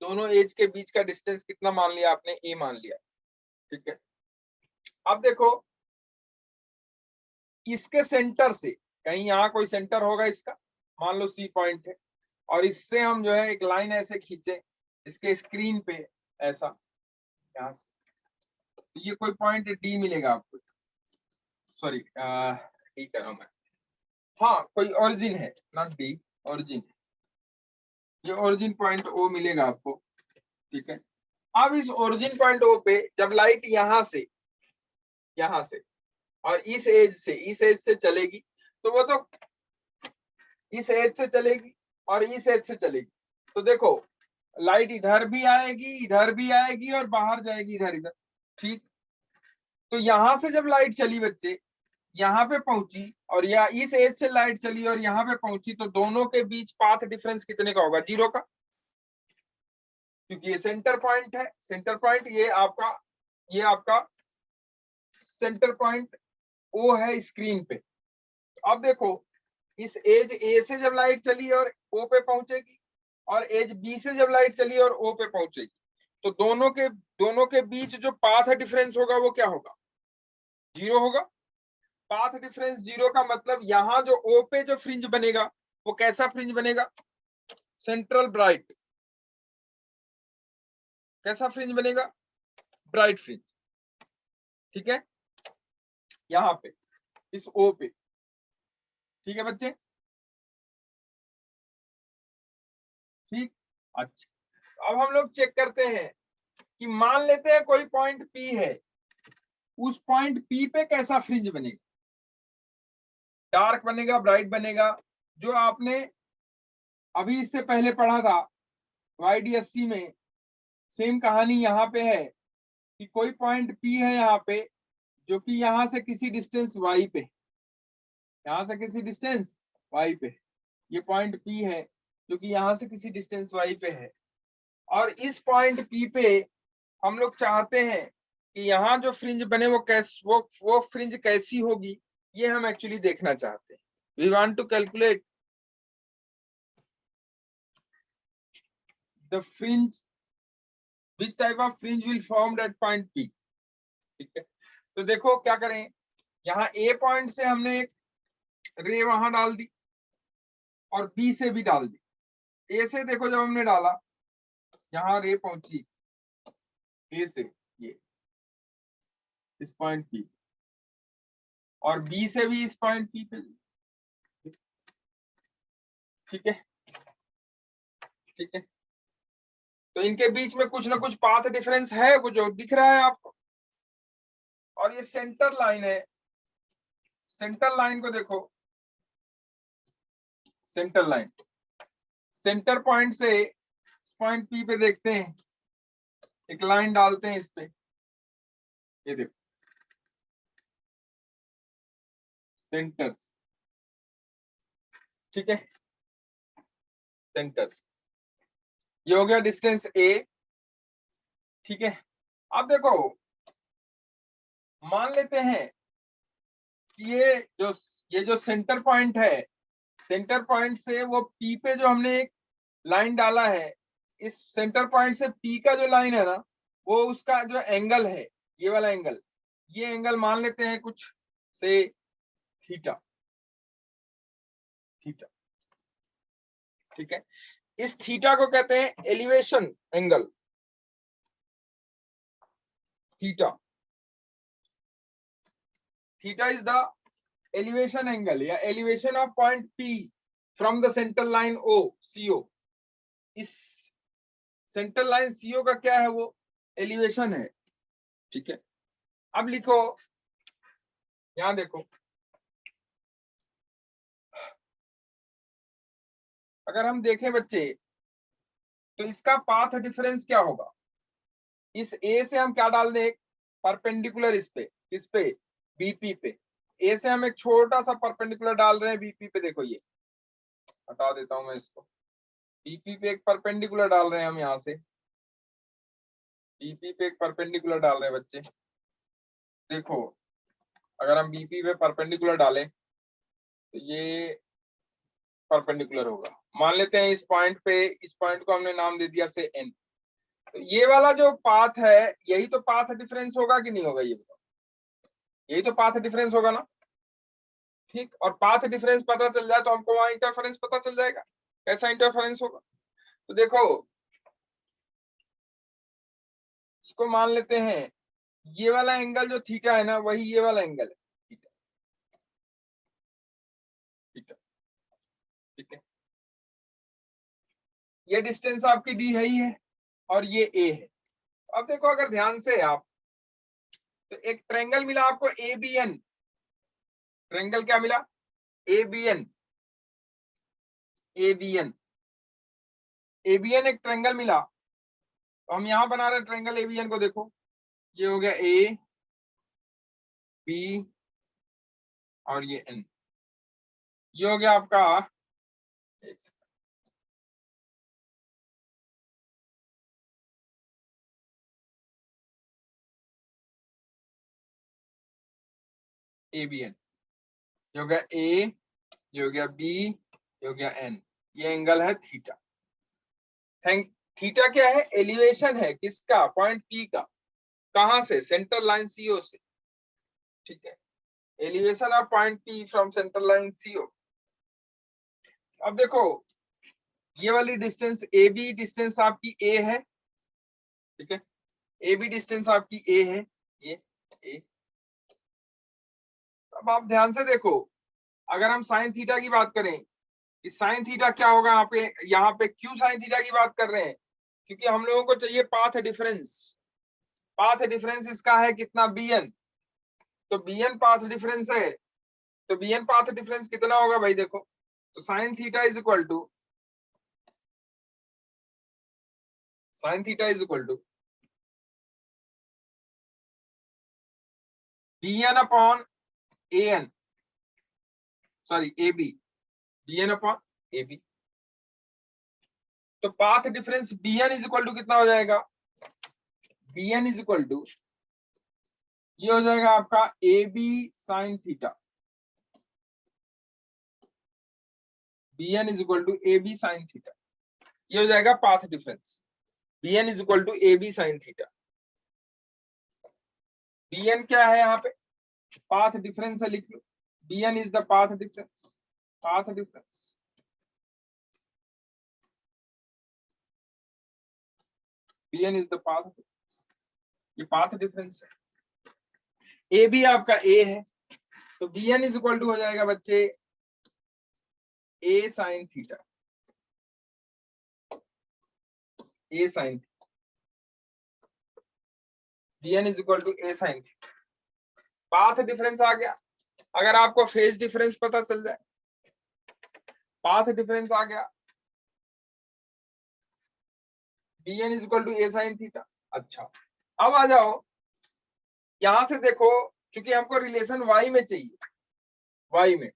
दोनों एज के बीच का डिस्टेंस कितना मान लिया आपने, ए मान लिया, ठीक है। अब देखो इसके सेंटर से कहीं यहाँ कोई सेंटर होगा इसका, मान लो सी पॉइंट है, और इससे हम जो है एक लाइन ऐसे खींचे इसके स्क्रीन पे ऐसा, यहाँ से तो ये कोई पॉइंट डी मिलेगा आपको, सॉरी डी कर रहा हूं मैं, हाँ कोई ओरिजिन है, नॉट डी, ओरिजिन, ये ओरिजिन पॉइंट ओ मिलेगा आपको, ठीक है। अब इस ओरिजिन पॉइंट ओ पे जब लाइट यहाँ से और इस एज से चलेगी, तो वो तो इस एज से चलेगी और इस एज से चलेगी, तो देखो लाइट इधर भी आएगी और बाहर जाएगी इधर, ठीक। तो यहां से जब लाइट चली बच्चे, यहाँ पे पहुंची, और या इस एज से लाइट चली और यहाँ पे पहुंची, तो दोनों के बीच पाथ डिफरेंस कितने का होगा, 0 का, क्योंकि ये सेंटर पॉइंट है, सेंटर पॉइंट ये आपका सेंटर पॉइंट ओ है स्क्रीन पे। अब देखो इस एज ए से जब लाइट चली और ओ पे पहुंचेगी, और एज बी से जब लाइट चली और ओ पे पहुंचेगी, तो दोनों के बीच जो पाथ डिफरेंस होगा वो क्या होगा, 0 होगा। पाथ डिफरेंस 0 का मतलब यहाँ जो ओ पे जो फ्रिंज बनेगा वो कैसा फ्रिंज बनेगा, सेंट्रल ब्राइट, कैसा फ्रिंज बनेगा, ब्राइट फ्रिंज, ठीक है, यहाँ पे इस ओ पे, ठीक है बच्चे, ठीक। अच्छा अब हम लोग चेक करते हैं कि मान लेते हैं कोई पॉइंट पी है, उस पॉइंट पी पे कैसा फ्रिंज बनेगा, डार्क बनेगा, ब्राइट बनेगा। जो आपने अभी इससे पहले पढ़ा था YDSC में, सेम कहानी यहाँ पे है कि कोई पॉइंट पी है यहाँ पे, जो कि यहाँ से किसी डिस्टेंस y पे, यहाँ से किसी डिस्टेंस y पे, ये पॉइंट पी है जो कि यहाँ से किसी डिस्टेंस y पे है, और इस पॉइंट पी पे हम लोग चाहते हैं कि यहाँ जो फ्रिंज बने वो फ्रिंज कैसी होगी, ये हम एक्चुअली देखना चाहते हैं। We want to calculate the fringe, which type of fringe will form at point P, ठीक है। तो देखो क्या करें, यहाँ ए पॉइंट से हमने एक रे वहां डाल दी और बी से भी डाल दी। ए से देखो जब हमने डाला, यहाँ रे पहुंची ए से ये इस पॉइंट पी, और बी से भी इस पॉइंट पी पे, ठीक है, ठीक है। तो इनके बीच में कुछ ना कुछ पाथ डिफरेंस है, वो जो दिख रहा है आपको, और ये सेंटर लाइन है, सेंटर लाइन को देखो, सेंटर लाइन, सेंटर पॉइंट से पॉइंट पी पे देखते हैं, एक लाइन डालते हैं इस पे, ये देखो सेंटर्स, ठीक है, सेंटर्स, ये हो गया डिस्टेंस ए, ठीक है। अब देखो मान लेते हैं कि ये जो सेंटर पॉइंट है, सेंटर पॉइंट से वो पी पे जो हमने एक लाइन डाला है, इस सेंटर पॉइंट से पी का जो लाइन है ना, वो उसका जो एंगल है, ये वाला एंगल, ये एंगल मान लेते हैं कुछ से थीटा, थीटा, ठीक है। इस थीटा को कहते हैं elevation angle, theta, theta is the elevation angle या elevation of point P from the centre line O C O. इस सेंटर लाइन सीओ का क्या है, वो एलिवेशन है, ठीक है। अब लिखो, यहां देखो, अगर हम देखें बच्चे तो इसका पाथ डिफरेंस क्या होगा, इस ए से हम क्या डाल दें, परपेंडिकुलर इस पे बीपी पे, ए से हम एक छोटा सा परपेंडिकुलर डाल रहे हैं बीपी पे, देखो ये हटा देता हूं मैं इसको, बीपी पे एक परपेंडिकुलर डाल रहे हैं हम, यहाँ से बीपी पे एक परपेंडिकुलर डाल रहे हैं बच्चे, देखो अगर हम बीपी पे परपेंडिकुलर डालें तो ये परपेंडिकुलर होगा, मान लेते हैं इस पॉइंट पे, इस पॉइंट को हमने नाम दे दिया से एन, तो ये वाला जो पाथ है यही तो पाथ डिफरेंस होगा कि नहीं होगा, ये बताओ, यही तो पाथ डिफरेंस होगा ना। ठीक, और पाथ डिफरेंस पता चल जाए तो हमको वहां इंटरफेरेंस पता चल जाएगा, कैसा इंटरफेरेंस होगा। तो देखो इसको मान लेते हैं ये वाला एंगल जो थीटा है ना वही ये वाला एंगल है थीटा, थीटा, ठीक है। ये डिस्टेंस आपकी डी है ही है और ये ए है। अब देखो अगर ध्यान से आप, तो एक ट्रायंगल मिला आपको ए बी एन, ट्रायंगल क्या मिला, A B N, A B N, A B N एक ट्रायंगल मिला। तो हम यहां बना रहे ट्रायंगल ए बी एन को, देखो ये हो गया ए बी और ये एन, ये हो गया आपका ए बी एन, ये हो गया ए, ये हो गया बी, ये हो गया एन, ये एंगल है थीटा। थीटा क्या है, एलिवेशन है किसका, पॉइंट पी का, कहां से, सेंट्रल लाइन सीओ से, ठीक है, elevation of point P from central line CO. अब देखो ये वाली डिस्टेंस ए बी डिस्टेंस आपकी ए है, ठीक है, ए बी डिस्टेंस आपकी ए है, ये ए। अब आप ध्यान से देखो, अगर हम साइन थीटा की बात करें कि साइन थीटा क्या होगा, यहाँ पे क्यों साइन थीटा की बात कर रहे हैं, क्योंकि हम लोगों को चाहिए पाथ डिफरेंस। पाथ डिफरेंस इसका है कितना, bn, तो bn पाथ डिफरेंस है, तो bn पाथ डिफरेंस कितना होगा भाई, देखो तो sine theta is equal to, sine theta is equal to bn upon an, sorry ab, bn upon ab। तो path difference bn is equal to कितना हो जाएगा, bn इज इक्वल टू, ये हो जाएगा आपका ab sine theta, bn is equal to ab sine theta, ये हो जाएगा path difference, bn is equal to ab sine theta. bn क्या है यहाँ पे, पाथ डिफरेंस है, लिख लो, bn is the path difference, path difference, bn is the path difference, ये पाथ डिफरेंस है। ए भी आपका ए है, तो bn इज इक्वल टू हो जाएगा बच्चे A sine theta, A sine, bn is equal to A sine theta. Path difference आ गया। अगर आपको फेज डिफरेंस पता चल जाए, पाथ डिफरेंस आ गया, bn is equal to A sine theta. अच्छा अब आ जाओ, यहां से देखो, चूंकि हमको रिलेशन y में चाहिए, y में,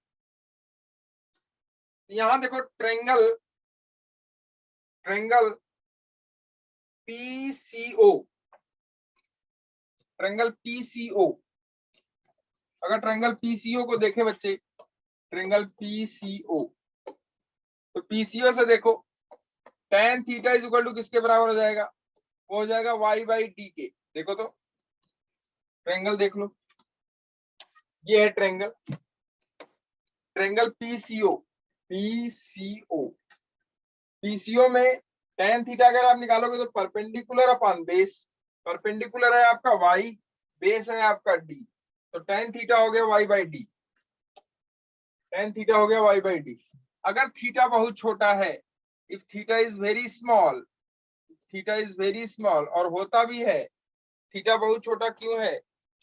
यहां देखो triangle, triangle PCO, triangle PCO, अगर ट्रायंगल PCO को देखें बच्चे, ट्रायंगल PCO, तो PCO से देखो tan theta is equal to किसके बराबर हो जाएगा, वो हो जाएगा y बाई टी के। देखो तो ट्रायंगल देख लो, ये है triangle, triangle PCO, PCO, PCO में tan थीटा अगर आप निकालोगे तो परपेंडिकुलर अपॉन बेस, परपेंडिकुलर है आपका y, बेस है आपका d, तो tan थीटा हो गया y by D, tan theta हो गया y बाई डी। अगर थीटा बहुत छोटा है, if theta is very small, theta is very small, और होता भी है, थीटा बहुत छोटा क्यों है,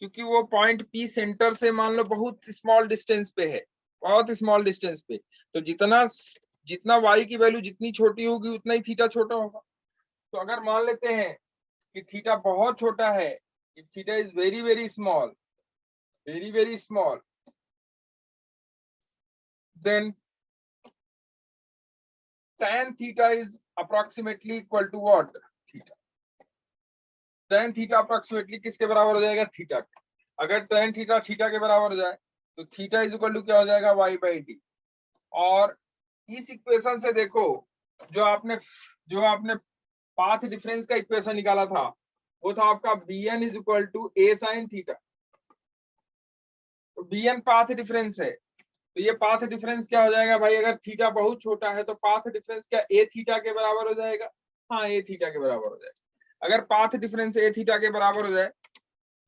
क्योंकि वो पॉइंट पी सेंटर से मान लो बहुत स्मॉल डिस्टेंस पे है, बहुत स्मॉल डिस्टेंस पे, तो जितना जितना y की वैल्यू जितनी छोटी होगी उतना ही थीटा छोटा होगा। तो अगर मान लेते हैं कि थीटा बहुत छोटा है, if theta is very very small, very very small, then tan theta is approximately equal to what, theta, tan theta approximately किसके बराबर हो जाएगा, थीटा। अगर tan थीटा थीटा के बराबर हो जाए तो थीटा इज इक्वल टू क्या हो जाएगा, y बाई डी। और इस इक्वेशन से देखो, जो आपने पाथ डिफरेंस का इक्वेशन निकाला था, वो था आपका bn is equal to a sin theta. तो bn पाथ डिफरेंस है, तो ये पाथ डिफरेंस क्या हो जाएगा भाई, अगर थीटा बहुत छोटा है तो पाथ डिफरेंस क्या a थीटा के बराबर हो जाएगा। हाँ, a थीटा के बराबर हो जाएगा। अगर पाथ डिफरेंस a थीटा के बराबर हो जाए,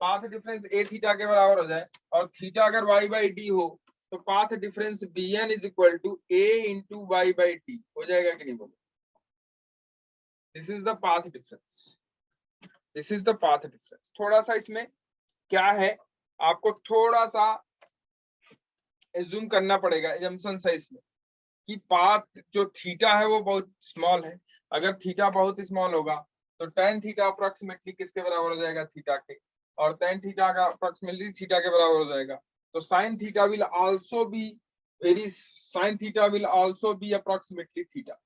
पाथ डिफरेंस a थीटा के बराबर हो जाए और थीटा अगर y बाई डी हो, तो path difference bn is equal to a into Y by D हो जाएगा कि नहीं बोलो। This is the path difference, this is the path difference. थोड़ा सा इसमें क्या है, आपको थोड़ा सा एज्यूम करना पड़ेगा, एजम्पशन है इसमें कि पाथ जो थीटा है वो बहुत स्मॉल है। अगर थीटा बहुत स्मॉल होगा तो टेन थीटा अप्रोक्सीमेटली किसके बराबर हो जाएगा, थीटा के, और टेन थीटा का अप्रोक्सीमेटली थीटा के बराबर हो जाएगा। तो sine theta will also be very, sine theta will also be approximately theta,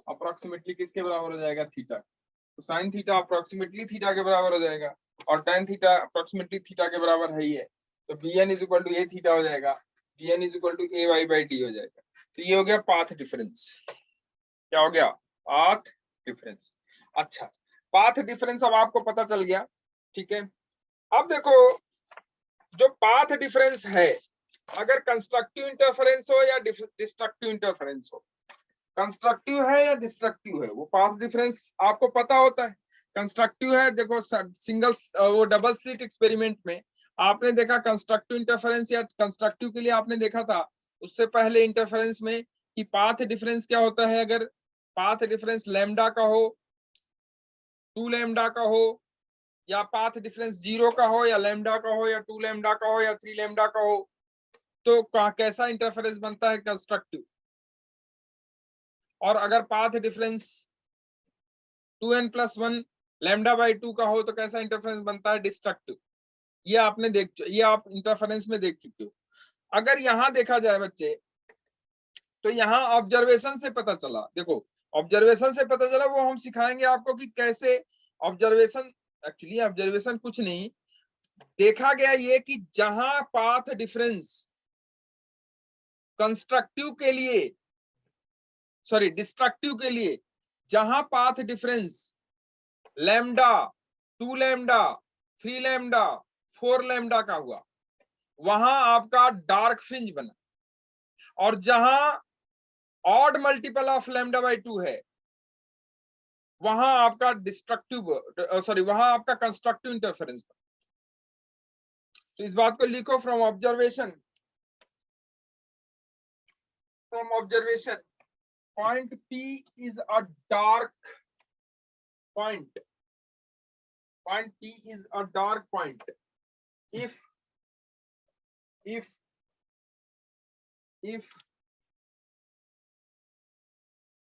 approximately किसके बराबर हो जाएगा, थीटा। तो साइन थीटा अप्रोक्सीमेटली थीटा के बराबर हो जाएगा और टेन थीटा अप्रोक्सीमेटली थीटा के बराबर है ही है। तो bn is equal to a theta हो जाएगा, bn is equal to a y by D हो जाएगा। तो ये हो गया पाथ डिफरेंस। क्या हो गया, पाथ डिफरेंस। अच्छा, पाथ डिफरेंस अब आपको पता चल गया, ठीक है। अब देखो, जो पाथ डिफरेंस है, अगर कंस्ट्रक्टिव इंटरफेरेंस हो या डिस्ट्रक्टिव इंटरफेरेंस हो, कंस्ट्रक्टिव है या डिस्ट्रक्टिव है, वो पाथ डिफरेंस आपको पता होता है। कंस्ट्रक्टिव है, देखो सिंगल वो डबल स्लिट एक्सपेरिमेंट में आपने देखा कंस्ट्रक्टिव इंटरफेरेंस या कंस्ट्रक्टिव के लिए आपने देखा था उससे पहले इंटरफेरेंस में कि पाथ डिफरेंस क्या होता है। अगर पाथ डिफरेंस लैम्डा का हो, 2 लैम्डा का हो, या पाथ डिफरेंस 0 का हो, या लैम्डा का हो, या 2 लैम्डा का हो, या 3 लैम्डा का हो, तो कैसा इंटरफेरेंस बनता है, कंस्ट्रक्टिव। और अगर path difference 2n+1 lambda by 2 का हो तो कैसा इंटरफेरेंस बनता है, डिस्ट्रक्टिव। ये आपने ये आप इंटरफेरेंस में देख चुके हो। अगर यहां देखा जाए बच्चे, तो यहाँ ऑब्जर्वेशन से पता चला, देखो ऑब्जर्वेशन से पता चला, वो हम सिखाएंगे आपको कि कैसे ऑब्जर्वेशन, एक्चुअली ऑब्जर्वेशन कुछ नहीं, देखा गया ये कि जहां पाथ डिफरेंस कंस्ट्रक्टिव के लिए, सॉरी डिस्ट्रक्टिव के लिए, जहां path difference lambda, 2 lambda, 3 lambda, 4 lambda का हुआ, वहां आपका डार्क फ्रिंज बना। और जहां odd multiple of lambda by 2 है, वहां आपका डिस्ट्रक्टिव, सॉरी वहां आपका कंस्ट्रक्टिव इंटरफेरेंस बना। तो इस बात को लिखो, from observation, from observation point P is a dark point. Point P is a dark point. If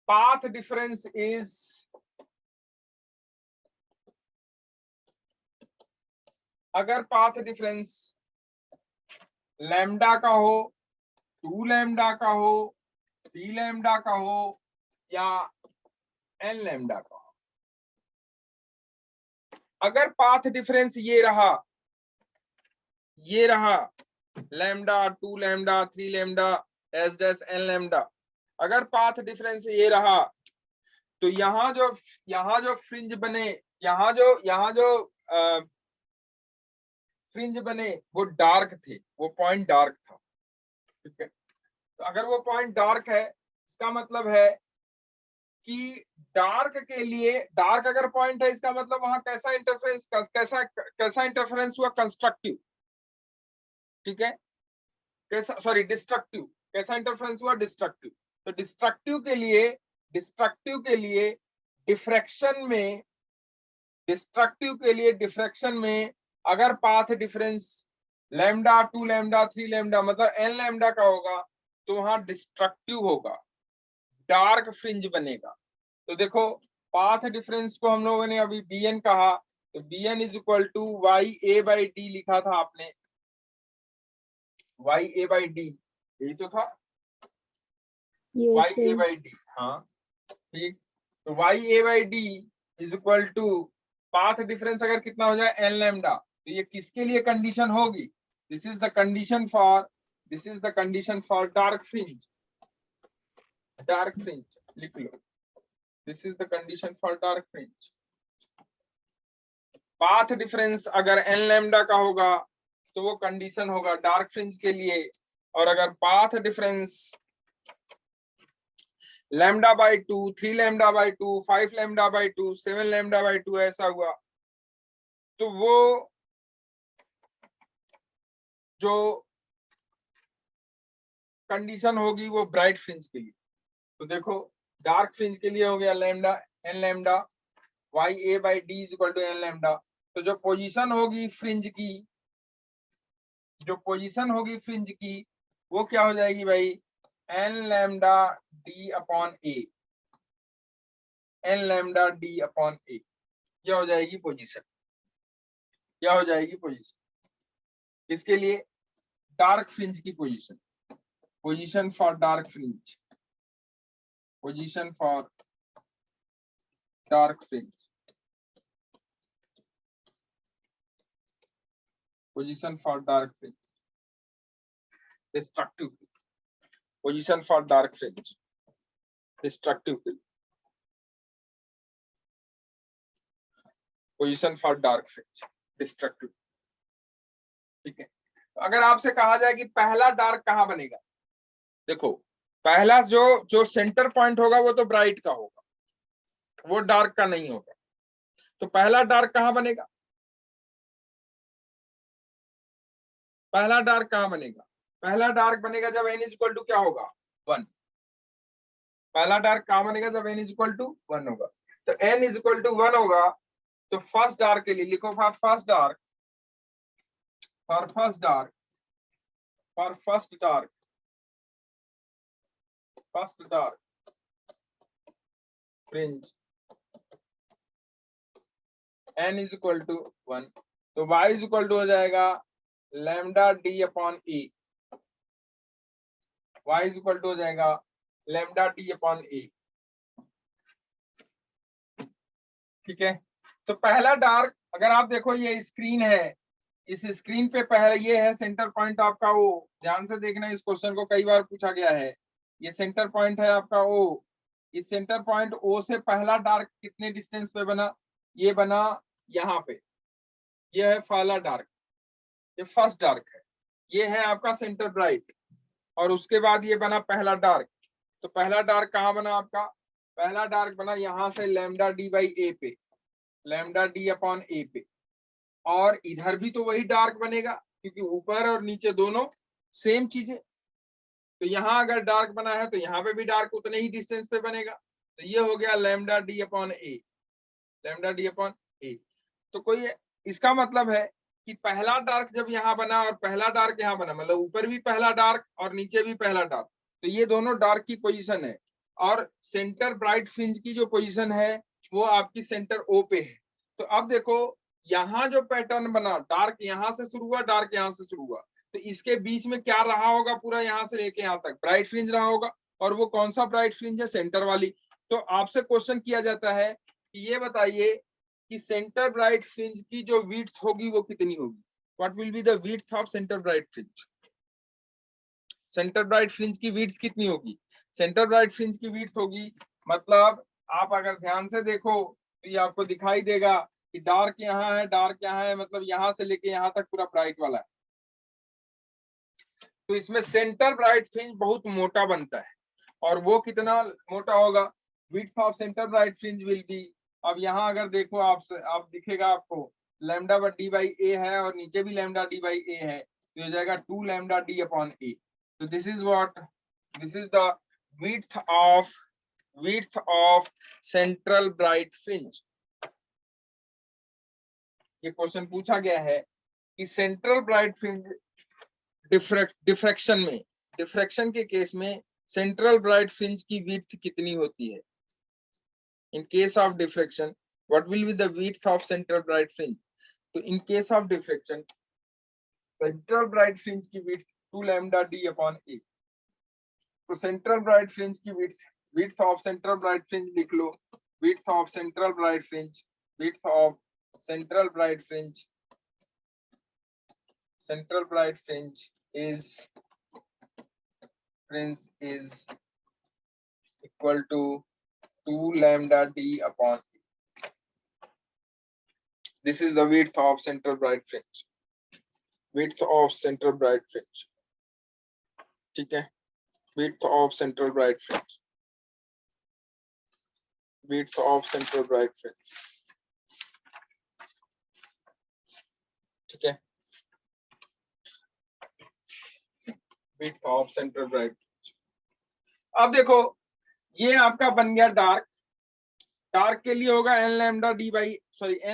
path difference is अगर पाथ डिफरेंस लैम्डा का हो, 2 लैम्डा का हो, 3 लैम्डा का हो, या n लैम्डा का हो, अगर पाथ डिफरेंस ये रहा lambda, 2 lambda, 3 lambda, S dash n lambda, अगर पाथ डिफरेंस ये रहा, तो यहाँ जो फ्रिंज बने, यहाँ जो फ्रिंज बने वो डार्क थे, वो पॉइंट डार्क था, ठीक है। तो अगर वो पॉइंट डार्क है, इसका मतलब है कि डार्क के लिए, डार्क अगर पॉइंट है, इसका मतलब वहां कैसा इंटरफेरेंस हुआ, कंस्ट्रक्टिव, ठीक है। कैसा, सॉरी डिस्ट्रक्टिव, कैसा इंटरफेरेंस हुआ, डिस्ट्रक्टिव। तो डिस्ट्रक्टिव के लिए डिफ्रैक्शन में अगर path difference lambda, 2 lambda, 3 lambda, मतलब n लैम्डा का होगा, तो वहां डिस्ट्रक्टिव होगा, डार्क फ्रिंज बनेगा। तो देखो, पाथ डिफरेंस को हम लोगों ने अभी bn कहा, तो bn is equal to Y A by D लिखा था आपने, वाई ए बाई डी, यही तो था, वाई ए बाई डी, हाँ ठीक। तो Y A by D is equal to path difference अगर कितना हो जाए, एन लैम्डा, तो ये किसके लिए कंडीशन होगी, this is the condition for dark fringe लिख लो। This is the condition for dark fringe. Path difference अगर एन लैम्डा का होगा तो वो कंडीशन होगा डार्क फ्रिंज के लिए, और अगर path difference lambda by 2, 3 lambda by 2, 5 lambda by 2, 7 lambda by 2 ऐसा हुआ तो वो जो कंडीशन होगी वो ब्राइट फ्रिंज के लिए। तो देखो डार्क फ्रिंज के लिए हो गया lambda N lambda Y A by D is equal to N lambda. तो जो पोजीशन होगी फ्रिंज की, जो पोजीशन होगी फ्रिंज की वो क्या हो जाएगी भाई, एन लैम्डा डी अपॉन ए, एन लैम्डा डी अपॉन ए, क्या हो जाएगी पोजीशन, क्या हो जाएगी पोजीशन इसके लिए डार्क फ्रिंज की position, position for dark fringe, position for dark fringe, position for dark fringe, destructive position for dark fringe, destructive position for dark fringe, destructive। ठीक है, तो अगर आपसे कहा जाए कि पहला डार्क कहाँ बनेगा, देखो पहला जो सेंटर पॉइंट होगा वो तो ब्राइट का होगा, वो डार्क का नहीं होगा। तो पहला डार्क कहाँ बनेगा, पहला डार्क कहाँ बनेगा, पहला डार्क बनेगा जब n इक्वल टू क्या होगा 1। पहला डार्क कहाँ बनेगा जब n इक्वल टू 1 होगा। तो n इक्वल टू 1 होगा तो फर्स्ट डार्क के लिए लिखो for first dark, for first dark, for first dark, first dark fringe n is equal to 1, तो y इज इक्वल टू हो जाएगा lambda D upon A, y is equal to हो जाएगा लैम्डा डी अपॉन ए। ठीक है, तो पहला dark अगर आप देखो ये स्क्रीन है, इस स्क्रीन पे पहले ये है सेंटर पॉइंट आपका ओ, ध्यान से देखना इस क्वेश्चन को कई बार पूछा गया है। ये सेंटर पॉइंट है आपका ओ, इस सेंटर पॉइंट ओ से पहला डार्क कितने डिस्टेंस पे बना, ये बना यहाँ पे, ये है पहला डार्क, ये फर्स्ट डार्क है, ये है आपका सेंटर ब्राइट, और उसके बाद ये बना पहला डार्क। तो पहला डार्क कहाँ बना आपका, पहला डार्क बना यहाँ से लैम्डा डी बाई ए पे, लैम्डा डी अपॉन ए पे, और इधर भी तो वही डार्क बनेगा क्योंकि ऊपर और नीचे दोनों सेम चीजें। तो यहाँ अगर डार्क बना है तो यहाँ पे भी डार्क उतने ही डिस्टेंस पे बनेगा। तो ये हो गया lambda D upon a, lambda D upon ए। तो कोई इसका मतलब है कि पहला डार्क जब यहाँ बना और पहला डार्क यहाँ बना, मतलब ऊपर भी पहला डार्क और नीचे भी पहला डार्क, तो ये दोनों डार्क की पोजीशन है, और सेंटर ब्राइट फ्रिंज की जो पोजीशन है वो आपकी सेंटर ओ पे है। तो अब देखो यहाँ जो पैटर्न बना, डार्क यहाँ से शुरू हुआ, डार्क यहाँ से शुरू हुआ, तो इसके बीच में क्या रहा होगा, पूरा यहाँ से लेके यहाँ तक ब्राइट फ्रिंज रहा होगा, और वो कौन सा ब्राइट फ्रिंज है, सेंटर वाली। तो आपसे क्वेश्चन किया जाता है कि ये बताइए कि सेंटर ब्राइट फ्रिंज की जो विड्थ होगी वो कितनी होगी, what will be the width of centre bright fringe, centre bright fringe की विड्थ कितनी होगी, सेंटर ब्राइट फ्रिंज की विड्थ होगी, मतलब आप अगर ध्यान से देखो तो ये आपको दिखाई देगा कि डार्क यहाँ है, डार्क यहाँ है, मतलब यहाँ से लेके यहाँ तक पूरा ब्राइट वाला है। तो इसमें सेंटर ब्राइट फ्रिंज बहुत मोटा बनता है, और वो कितना मोटा होगा, width of centre bright fringe will be, अब यहाँ अगर देखो आप दिखेगा आपको लैम्डा डी बाई ए है और नीचे भी लैम्डा डी बाई ए है, तो हो जाएगा 2 लैम्डा डी अपॉन ए। तो this is what, this is the width of central bright fringe। ये क्वेश्चन पूछा गया है कि सेंट्रल ब्राइट फ्रिंज डिफ्रैक्शन में, डिफ्रैक्शन के केस में सेंट्रल ब्राइट फ्रिंज की विड्थ कितनी होती है, in case of diffraction what will be the width of central bright fringe। तो in case of diffraction central bright fringe की width 2 lambda d upon a। तो central bright fringe की width of central bright fringe लिख लो, width of central bright fringe, width of central bright fringe, central bright fringe is equal to 2 lambda d upon A. This is the width of central bright fringe. Width of central bright fringe. ठीक है, width of central bright fringe. Width of central bright fringe. ठीक है, width of central bright fringe. अब देखो ये आपका बन गया डार्क. डार्क के लिए होगा n lambda d by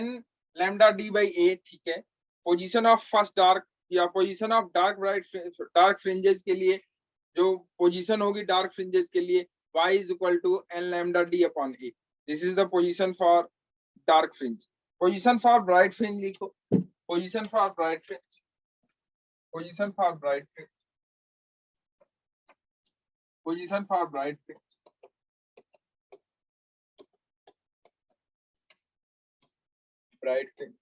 n lambda d by a. ठीक है, पोजीशन ऑफ फर्स्ट डार्क या पोजीशन ऑफ डार्क फ्रिंजेस के लिए जो पोजीशन होगी डार्क फ्रिंजेस के लिए y is equal to n lambda d upon a. This is the position for dark fringe. Position for bright fringe लिखो. Position for bright fringe. Position for bright fringe. Position for bright fringe. Bright fringe.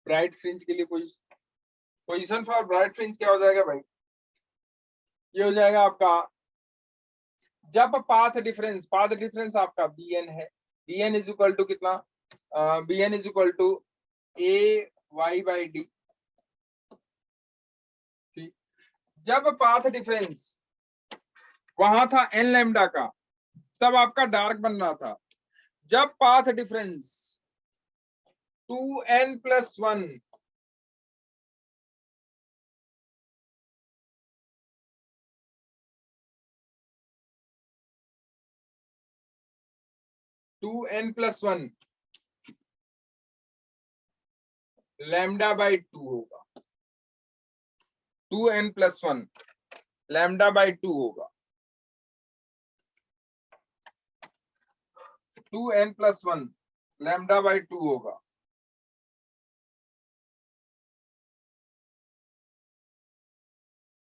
Bright fringe के लिए position for bright fringe क्या हो जाएगा भाई? ये हो जाएगा आपका जब पाथ डिफरेंस आपका bn है, bn इज इक्वल टू कितना? bn is equal to a y by D. ठीक, जब पाथ डिफरेंस वहां था n लैम्डा का तब आपका डार्क बन रहा था. जब path difference 2n plus 1 2n plus 1 lambda by 2 होगा. 2n प्लस 1 लैम्डा बाई 2 होगा. 2n प्लस 1 लैम्डा बाई 2 होगा.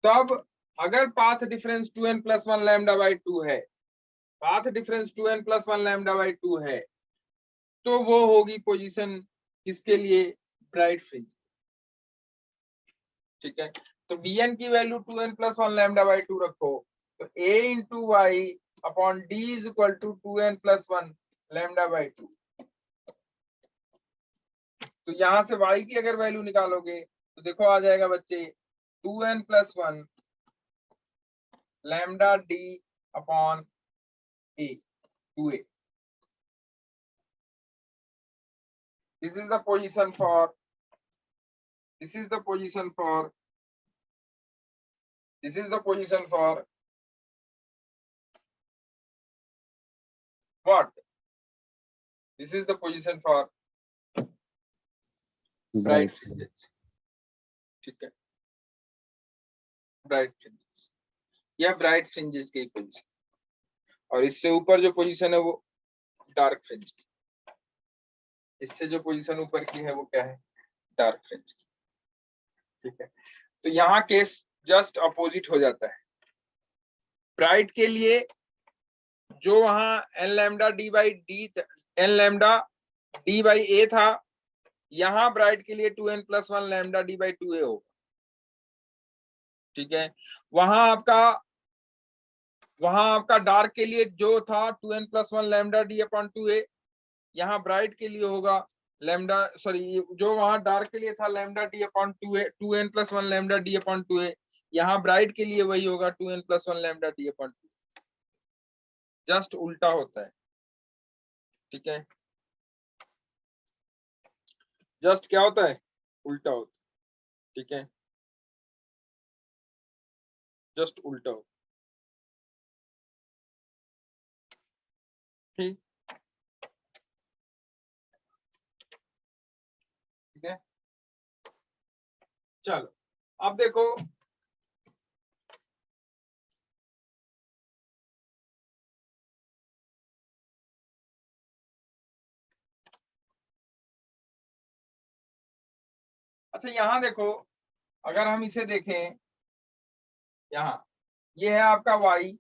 तब अगर path difference 2n plus 1 lambda by 2 है, path difference 2n plus 1 lambda by 2 है, तो वो होगी पोजीशन किसके लिए? Bright fringe. ठीक है, तो bn की value 2n plus 1 lambda by 2 रखो, तो a into Y upon d is equal to 2n plus 1 lambda by 2. तो यहां से y की अगर वैल्यू निकालोगे तो देखो आ जाएगा बच्चे 2n plus 1 lambda d upon a 2a. This is the position for what? This is the position for bright fringes. ठीक है, ब्राइट फ्रिंजेस या ब्राइट फ्रिंजेस की पोजीशन. और इससे ऊपर जो पोजीशन है वो डार्क फ्रिंज की. इससे जो पोजीशन ऊपर की है वो क्या है? डार्क फ्रिंज की. ठीक है, तो यहाँ केस जस्ट अपोजिट हो जाता है. ब्राइट के लिए जो वहां n lambda d by a था, यहाँ ब्राइट के लिए 2n plus 1 lambda d by 2a होगा. ठीक है, वहां आपका डार्क के लिए जो था 2n plus 1 lambda d upon 2a, यहाँ ब्राइट के लिए होगा जो वहां डार्क के लिए था lambda d upon 2a 2n plus 1 lambda d upon 2a, यहाँ ब्राइट के लिए वही होगा 2n plus 1 lambda d upon 2. Just उल्टा होता है. ठीक है, जस्ट क्या होता है? उल्टा होता है. ठीक है, जस्ट उल्टा होता है. ठीक है, चलो अब देखो अच्छा यहाँ देखो, अगर हम इसे देखें, यहाँ ये है आपका y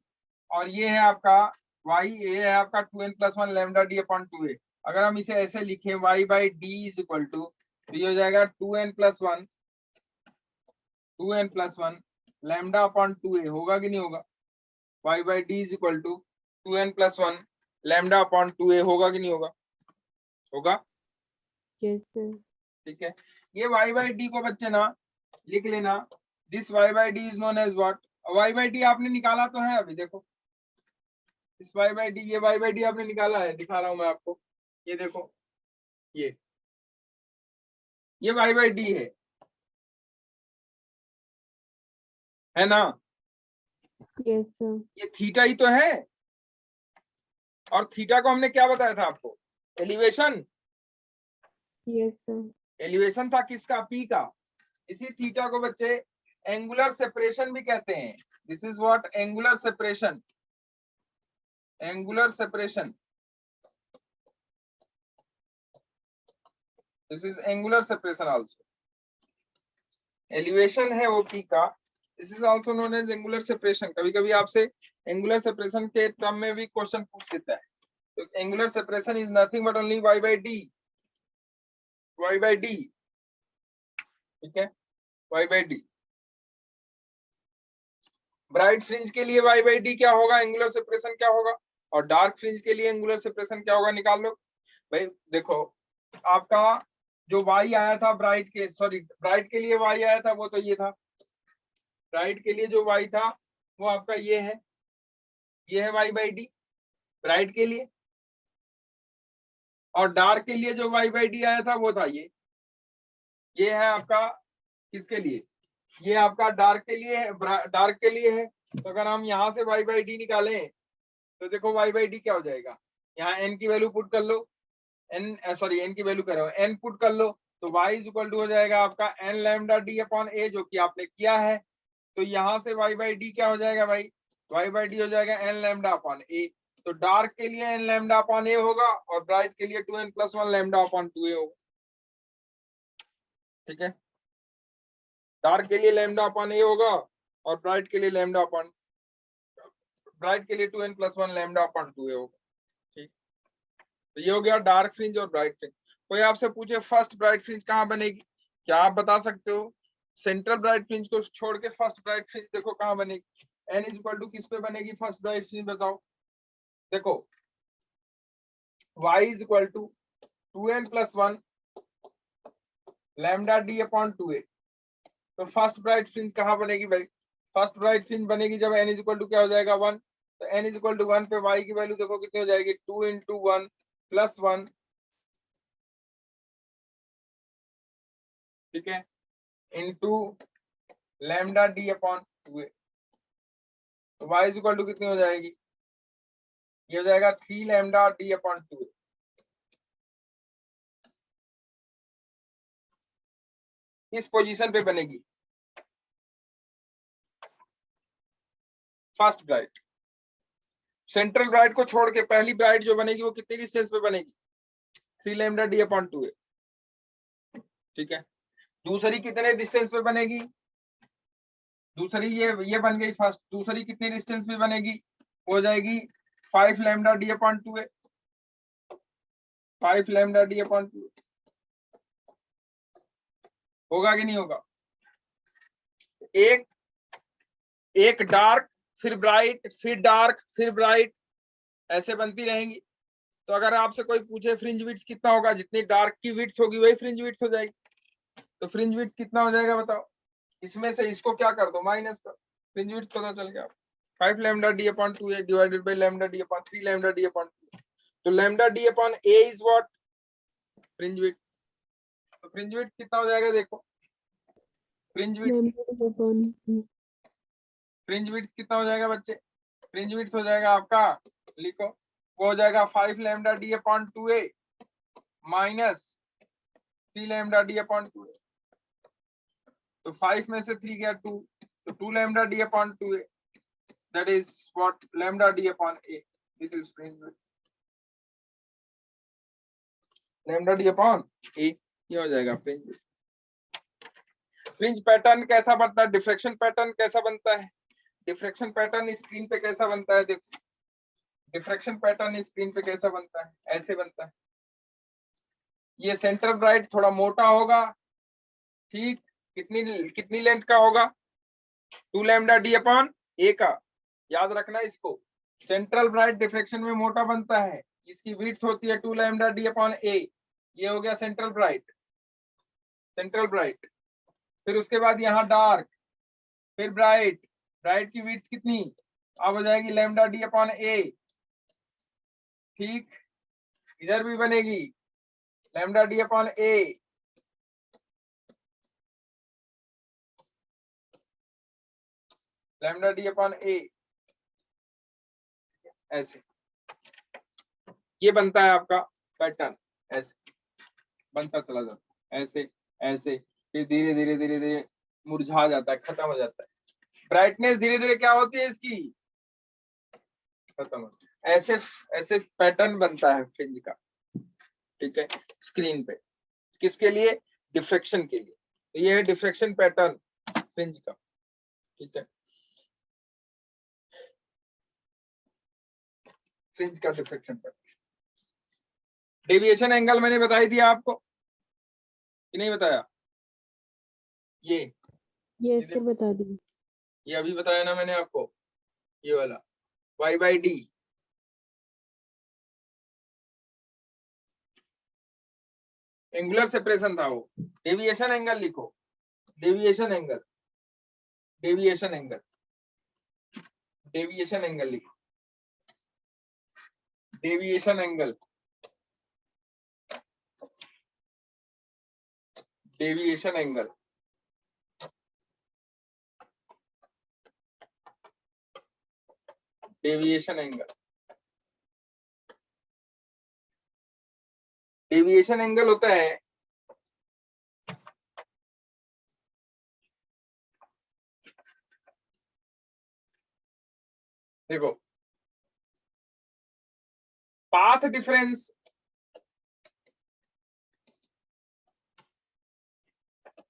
और ये है आपका y, ये है आपका 2n plus 1 lambda d upon 2a. अगर हम इसे ऐसे लिखें y by d is equal to, ये हो जाएगा 2n plus 1 lambda upon 2a. होगा कि नहीं होगा? y by D is equal to 2n plus 1 lambda upon 2a होगा कि नहीं होगा? होगा। yes sir, ठीक है, ये y बाई डी को बच्चे ना लिख लेना, this y by D is known as what? y by D आपने निकाला तो है अभी, देखो इस y बाई डी, ये y बाई डी आपने निकाला है, दिखा रहा हूं मैं आपको, ये देखो ये y बाई डी है ना? yes sir, ये थीटा ही तो है, और थीटा को हमने क्या बताया था आपको? एलिवेशन। yes sir, एलिवेशन था किसका? पी का। इसी थीटा को बच्चे एंगुलर सेपरेशन भी कहते हैं। This is what? Angular separation. Angular separation, this is angular separation also. Elevation है वो पी का, this is also known as angular separation. कभी कभी आपसे एंगुलर सेपरेशन के टर्म में भी क्वेश्चन पूछ देता है। तो angular separation is nothing but only y by D, y by D, ठीक है, y by D. Bright fringe के लिए y बाई डी क्या होगा? एंगुलर सेपरेशन क्या होगा? और डार्क फ्रिंज के लिए एंगुलर सेपरेशन क्या होगा? निकाल लो भाई। देखो आपका जो y आया था ब्राइट के, सॉरी ब्राइट के लिए y आया था वो तो ये था, ब्राइट के लिए जो y था वो आपका ये है y बाई डी ब्राइट के लिए। और डार्क के लिए जो y बाई डी आया था वो था ये है आपका किसके लिए? ये आपका डार्क के लिए है, डार्क के लिए है। तो अगर हम यहाँ से y बाई डी निकालें तो देखो y बाई डी क्या हो जाएगा? यहाँ n की वैल्यू पुट कर लो, n की वैल्यू कर रहे हो, n पुट कर लो, तो y इज इक्वल टू हो जाएगा आपका n lambda D upon a, जो कि आपने किया है। तो यहाँ से y बाई डी क्या हो जाएगा भाई? y बाई डी हो जाएगा n लैम्डा अपॉन a। तो डार्क के लिए n लैम्डा अपॉन a होगा और ब्राइट के लिए 2n plus 1 lambda upon 2a होगा। ठीक है, डार्क के लिए लैम्डा अपॉन a होगा और ब्राइट के लिए लैम्डा अपॉन, ब्राइट के लिए 2n plus 1 lambda upon 2a होगा। ठीक, तो ये हो गया डार्क फ्रिंज और ब्राइट फ्रिंज। कोई आपसे पूछे फर्स्ट ब्राइट फ्रिंज कहाँ बनेगी, क्या आप बता सकते हो? सेंट्रल ब्राइट फ्रिंज को छोड़ के फर्स्ट ब्राइट फ्रिंज देखो कहाँ बनेगी। n इज इक्वल टू किस पे बनेगी फर्स्ट ब्राइट फ्रिंज? बताओ। देखो y is equal to 2n plus 1 lambda D upon 2a। तो फर्स्ट ब्राइट फ्रिंज कहाँ बनेगी भाई? फर्स्ट ब्राइट फ्रिंज बनेगी जब n इज इक्वल टू क्या हो जाएगा? 1। तो n इज इक्वल टू 1 पे y की वैल्यू देखो कितनी हो जाएगी? 2 इंटू 1 प्लस 1, ठीक है, into lambda D upon 2a। तो y इज इक्वल टू कितनी हो जाएगी? ये हो जाएगा 3 लैम्डा डी अपॉन 2a। इस पोजीशन पे बनेगी फर्स्ट ब्राइट। सेंट्रल ब्राइट को छोड़ के पहली ब्राइट जो बनेगी वो कितनी डिस्टेंस पे बनेगी? 3 लैम्डा डी अपॉन 2a। ठीक है, दूसरी कितने डिस्टेंस पे बनेगी? दूसरी ये बन गई फर्स्ट, दूसरी कितनी डिस्टेंस पे बनेगी? हो जाएगी 5 lambda D upon 2a, 5 lambda D upon 2a। होगा कि नहीं होगा? एक डार्क फिर ब्राइट फिर डार्क फिर ब्राइट, ऐसे बनती रहेंगी। तो अगर आपसे कोई पूछे फ्रिंज विड्थ कितना होगा, जितनी डार्क की विड्थ होगी वही फ्रिंज विड्थ हो जाएगी। तो फ्रिंज विड्थ कितना हो जाएगा बताओ? इसमें से इसको क्या कर दो? माइनस कर, फ्रिंज विड्थ पता चल गया। 5 lambda D upon 2a divided by lambda D upon 3 lambda D upon 2a। तो lambda D upon a is what? Fringe width. तो फ्रिंज विड्थ कितना हो जाएगा देखो? फ्रिंज विड्थ कितना हो जाएगा बच्चे? फ्रिंज विड्थ हो जाएगा आपका, लिखो, वो हो जाएगा 5 lambda D upon 2a minus 3 lambda D upon 2a। तो 5 में से 3 गया 2, तो 2 lambda d upon 2a, that is what? Lambda d upon a. This is fringe width, lambda d upon a। ये हो जाएगा फ्रिंज विड्थ। फ्रिंज पैटर्न कैसा बनता है? डिफ्रेक्शन पैटर्न कैसा बनता है? डिफ्रेक्शन पैटर्न स्क्रीन पे कैसा बनता है? देखो डिफ्रेक्शन पैटर्न स्क्रीन पे कैसा बनता है? ऐसे बनता है। ये सेंटर ब्राइट थोड़ा मोटा होगा, ठीक, कितनी लेंथ का होगा? 2 लैम्डा डी अपॉन a का। याद रखना इसको। सेंट्रल ब्राइट डिफ्रेक्शन में मोटा बनता है, इसकी विड्थ होती है 2 लैम्डा डी अपॉन ए। ये हो गया सेंट्रल ब्राइट, सेंट्रल ब्राइट। फिर उसके बाद यहाँ डार्क, फिर ब्राइट। ब्राइट की विड्थ कितनी, अब हो जाएगी लैम्डा डी अपॉन ए। ठीक, इधर भी बनेगी lambda D upon a. Lambda D upon ए ऐसे ये बनता है आपका पैटर्न, ऐसे बनता चला जाता है, ऐसे ऐसे, फिर धीरे धीरे धीरे धीरे मुरझा जाता है, खत्म हो जाता है। ब्राइटनेस धीरे धीरे क्या होती है इसकी, खत्म हो, ऐसे ऐसे पैटर्न बनता है फ्रिंज का। ठीक है, स्क्रीन पे किसके लिए, डिफ्रेक्शन के लिए। तो ये है डिफ्रेक्शन पैटर्न फ्रिंज का। ठीक है, फ्रिंज का डिफ्रेक्शन पैटर्न। डेविएशन एंगल मैंने बताई दिया आपको कि नहीं बताया, ये यस सर बता दी। ये अभी बताया ना मैंने आपको, ये वाला y by D. Angular separation था वो, डेविएशन एंगल लिखो, deviation angle, deviation angle, deviation angle लिखो, deviation angle, deviation angle. Deviation angle, deviation angle होता है देखो, पाथ डिफरेंस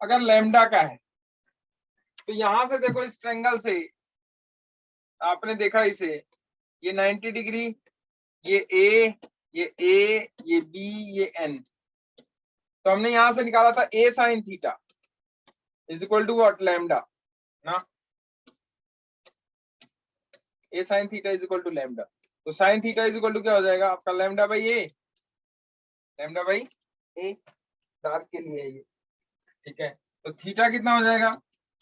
अगर लैम्डा का है तो यहां से देखो इस ट्रायंगल से आपने देखा इसे, ये 90 डिग्री, ये ए, ये बी, ये एन। तो हमने यहां से निकाला था a sine theta is equal to what, lambda ना, a sine theta is equal to lambda. तो sine theta is equal to क्या हो जाएगा आपका, lambda by a, lambda by a, dark के लिए ये। ठीक है, तो थीटा कितना हो जाएगा,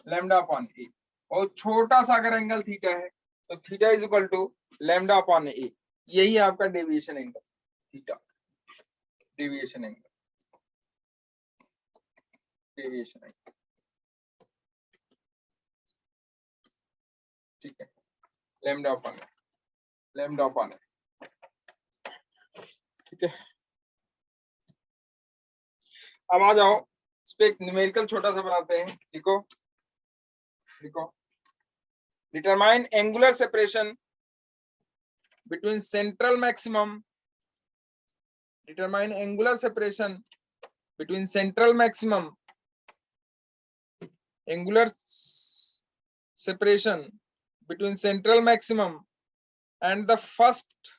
लैम्डा अपॉन ए। और छोटा सा अगर एंगल थीटा है तो theta is equal to lambda upon a. यही है आपका deviation angle theta, deviation angle, deviation angle. ठीक है, lambda upon a, lambda upon a. ठीक है, अब आ जाओ इस पे एक न्यूमेरिकल छोटा सा बनाते हैं। लिखो, लिखो, determine angular separation between central maximum, determine angular separation between central maximum, angular separation between central maximum and the first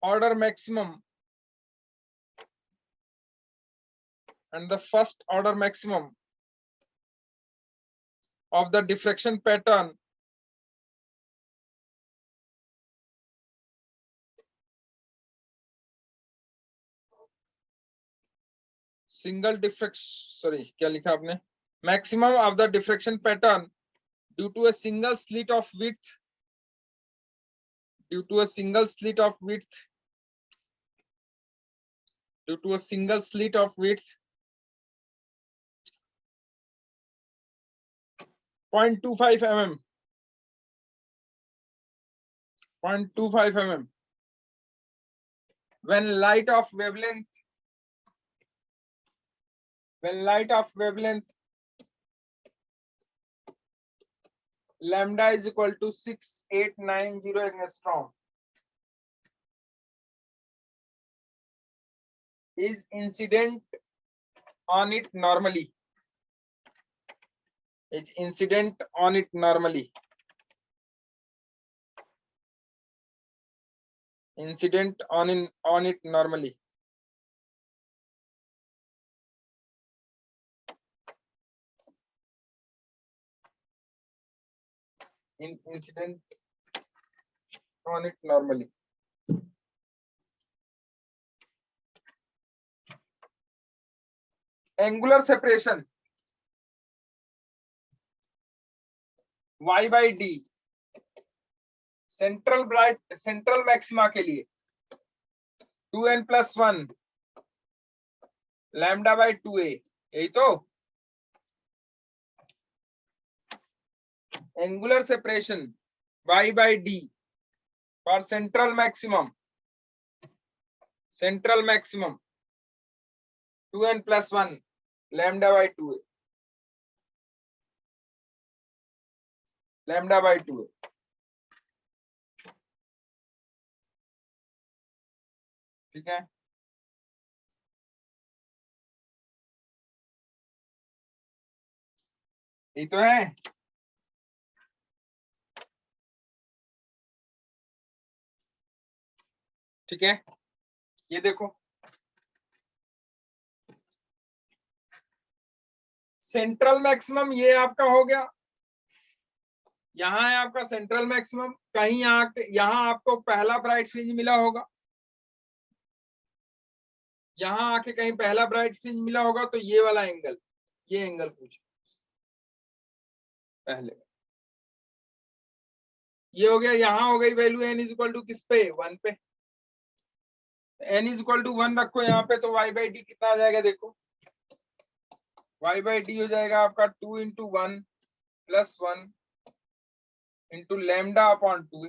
order maximum, and the first order maximum of the diffraction pattern single diffraction, sorry क्या लिखा आपने, maximum of the diffraction pattern due to a single slit of width, due to a single slit of width, due to a single slit of width 0.25 mm, 0.25 mm, when light of wavelength, when light of wavelength lambda is equal to 6890 angstrom is incident on it normally, is incident on it normally, incident on it normally, incident on it normally. Angular separation y by d central maxima के लिए 2n+1 lambda by 2a, यही तो angular separation y by d for central maximum 2n+1 lambda by 2a, lambda by 2a। ठीक है, यही तो है। ठीक है, ये देखो सेंट्रल मैक्सिमम ये आपका हो गया, यहाँ है आपका सेंट्रल मैक्सिमम। कहीं यहाँ आपको पहला ब्राइट फ्रिंज मिला होगा, यहाँ आके कहीं पहला ब्राइट फ्रिंज मिला होगा, तो ये वाला एंगल, ये एंगल पूछो पहले। ये हो गया, यहाँ हो गई value n is equal to किस पे, 1 पे। n इज इक्वल टू 1 रखो यहाँ पे, तो y बाई डी कितना आ जाएगा, देखो y बाई डी हो जाएगा आपका 2 × 1 + 1 × लैम्डा अपॉन 2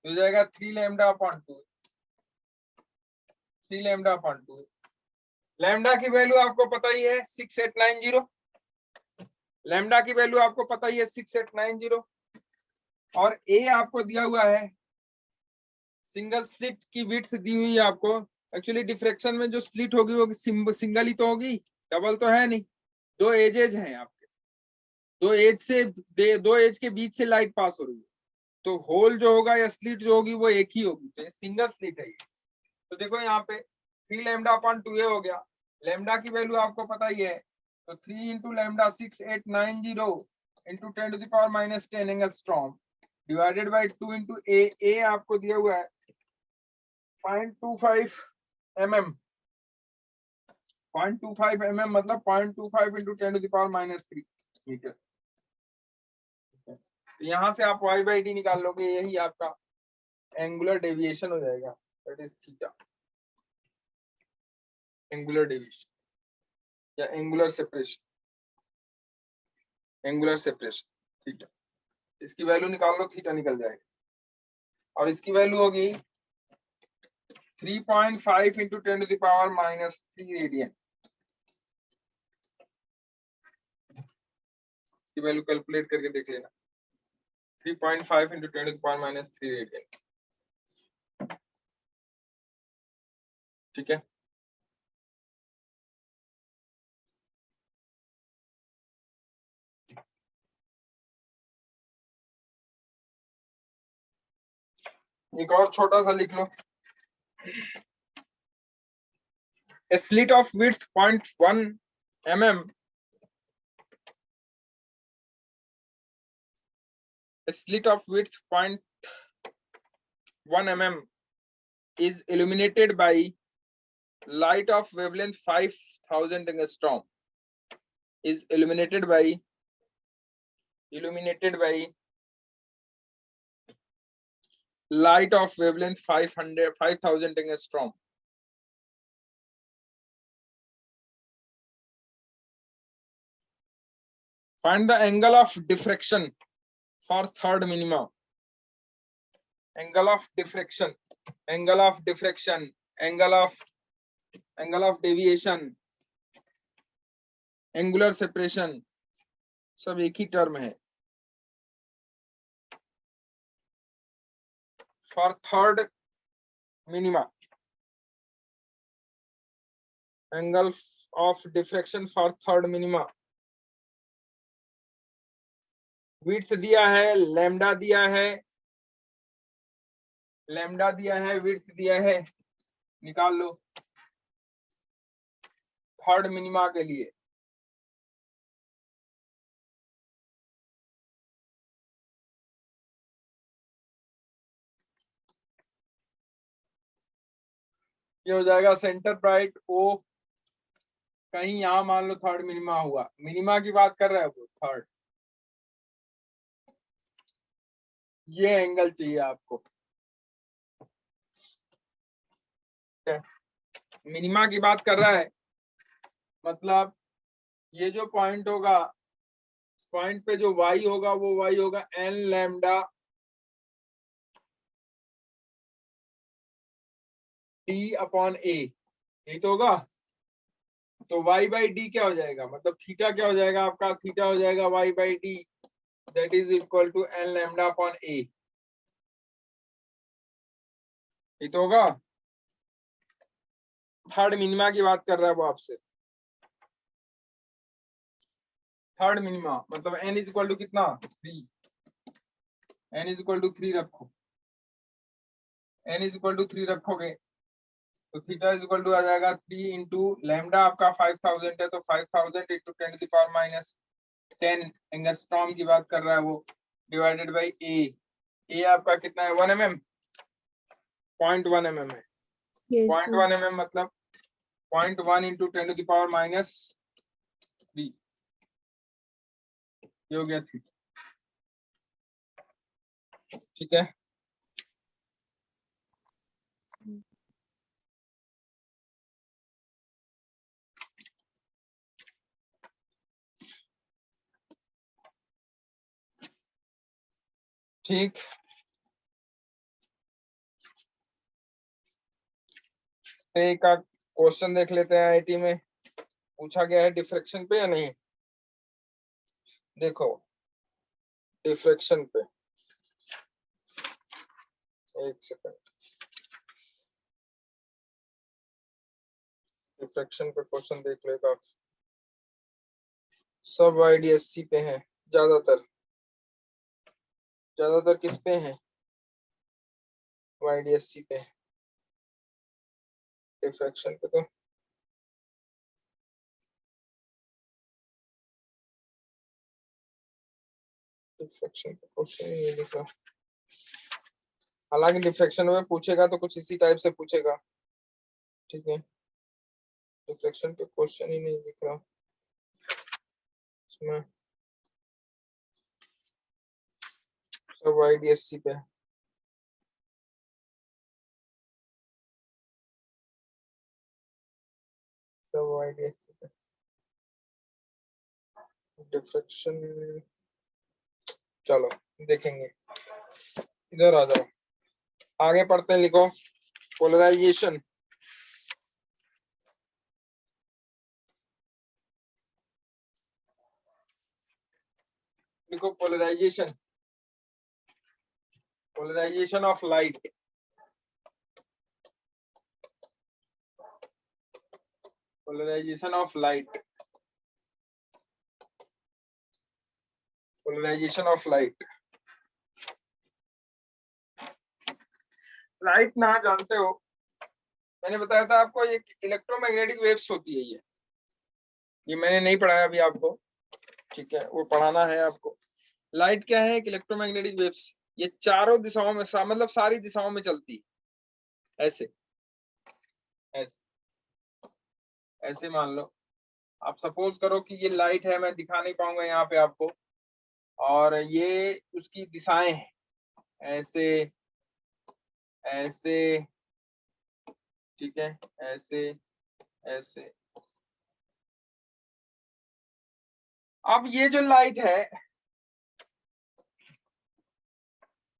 हो जाएगा 3 lambda upon 2, 3 lambda upon 2। Lambda की वैल्यू आपको पता ही है 6890, लैम्डा की वैल्यू आपको पता ही है 6890, और ए आपको दिया हुआ है, सिंगल स्लिट की विड्थ दी हुई है आपको। एक्चुअली डिफ्रेक्शन में जो स्लिट होगी वो सिंगल ही तो होगी, डबल तो है नहीं। दो एजेस हैं आपके, दो एज के बीच से लाइट पास हो रही है, तो होल जो होगा या स्लिट जो होगी वो एक ही होगी, तो सिंगल स्लिट है ये। तो देखो यहाँ पे 3 लैम्डा अपॉन 2a हो गया, लैम्डा की वैल्यू आपको पता ही है, तो 3 × lambda 6890 × 10⁻⁻10 angstrom divided by 2 × a आपको दिया हुआ है 0.25 mm, 0.25 mm मतलब 0.25 × 10⁻³ मीटर। तो यहाँ से आप y बाई डी निकाल लोगे, यही आपका एंगुलर डेविएशन हो जाएगा, that is theta, angular deviation या angular separation, angular separation theta. इसकी वैल्यू निकाल लो, थीटा निकल जाएगा, और इसकी वैल्यू होगी 3.5 × 10⁻³ रेडियन। इसकी वैल्यू कैलकुलेट करके देख लेना, 3.5 × 10⁻³ रेडियन। ठीक है, एक और छोटा सा लिख लो, a slit of width 0.1 mm, a slit of width 0.1 mm is illuminated by light of wavelength 5000 angstrom, is illuminated by light of wavelength 5000 angstrom. Find the angle of diffraction for third minima. Angle of diffraction, angle of diffraction, angle of deviation, angular separation, सब एक ही term है। For third minima, angle of diffraction for third minima, width दिया है, lambda दिया है, width दिया है, निकाल लो थर्ड मिनिमा के लिए। ये हो जाएगा सेंटर ब्राइट ओ, कहीं यहाँ मान लो थर्ड मिनिमा हुआ, मिनिमा की बात कर रहा है वो थर्ड, ये एंगल चाहिए आपको, मिनिमा की बात कर रहा है, मतलब ये जो पॉइंट होगा, इस पॉइंट पे जो y होगा वो y होगा n lambda d upon a, यही तो होगा। तो y बाई डी क्या हो जाएगा, मतलब थीटा क्या हो जाएगा आपका, थीटा हो जाएगा y by D, that is equal to n lambda upon a, ये तो होगा। थर्ड मिनिमा की बात कर रहा है वो आपसे, थर्ड मिनिमा मतलब n इज इक्वल टू कितना 3, n इज इक्वल टू 3 रखो, n इज इक्वल टू 3 रखोगे तो थीटा इज इक्वल टू आ जाएगा 3 इंटू लैम्डा आपका 5000 है, तो 5000 into 10 to the power minus 10 angstrom की बात कर रहा है वो, डिवाइडेड बाई ए आपका कितना है 1 mm, 0.1 mm है, Yes, 0.1 mm मतलब 0.1 into 10 to the power minus 3, ये हो गया थीटा, ठीक है। ठीक, एक का क्वेश्चन देख लेते हैं, आईटी में पूछा गया है डिफ्रैक्शन पे या नहीं, देखो डिफ्रैक्शन पे, एक सेकंड, डिफ्रैक्शन पे क्वेश्चन देख लेगा, सब आईडीएससी पे है, ज्यादातर किस पे है, आईडीएससी पे, डिफ्रैक्शन पे तो डिफ्रैक्शन पे क्वेश्चन ही नहीं दिख रहा, हालांकि डिफ्रैक्शन में पूछेगा तो कुछ इसी टाइप से पूछेगा, ठीक है, डिफ्रैक्शन पे क्वेश्चन ही नहीं दिख रहा इसमें, सब आईडीएससी पे, सब आईडीएससी पे डिफ्रैक्शन, चलो देखेंगे, इधर आ जाओ, आगे पढ़ते हैं, लिखो पोलराइजेशन, लिखो polarisation, polarisation of light, polarisation of light, polarisation of light, light ना जानते हो, मैंने बताया था आपको ये इलेक्ट्रोमैग्नेटिक वेव्स होती है, ये मैंने नहीं पढ़ाया अभी आपको, ठीक है, वो पढ़ाना है आपको। लाइट क्या है, एक इलेक्ट्रोमैग्नेटिक वेव्स, ये चारों दिशाओं में मतलब सारी दिशाओं में चलती है, ऐसे ऐसे ऐसे मान लो, आप सपोज करो कि ये लाइट है, मैं दिखा नहीं पाऊंगा यहाँ पे आपको, और ये उसकी दिशाएं हैं, ऐसे ऐसे, ठीक है, ऐसे ऐसे, अब ये जो लाइट है,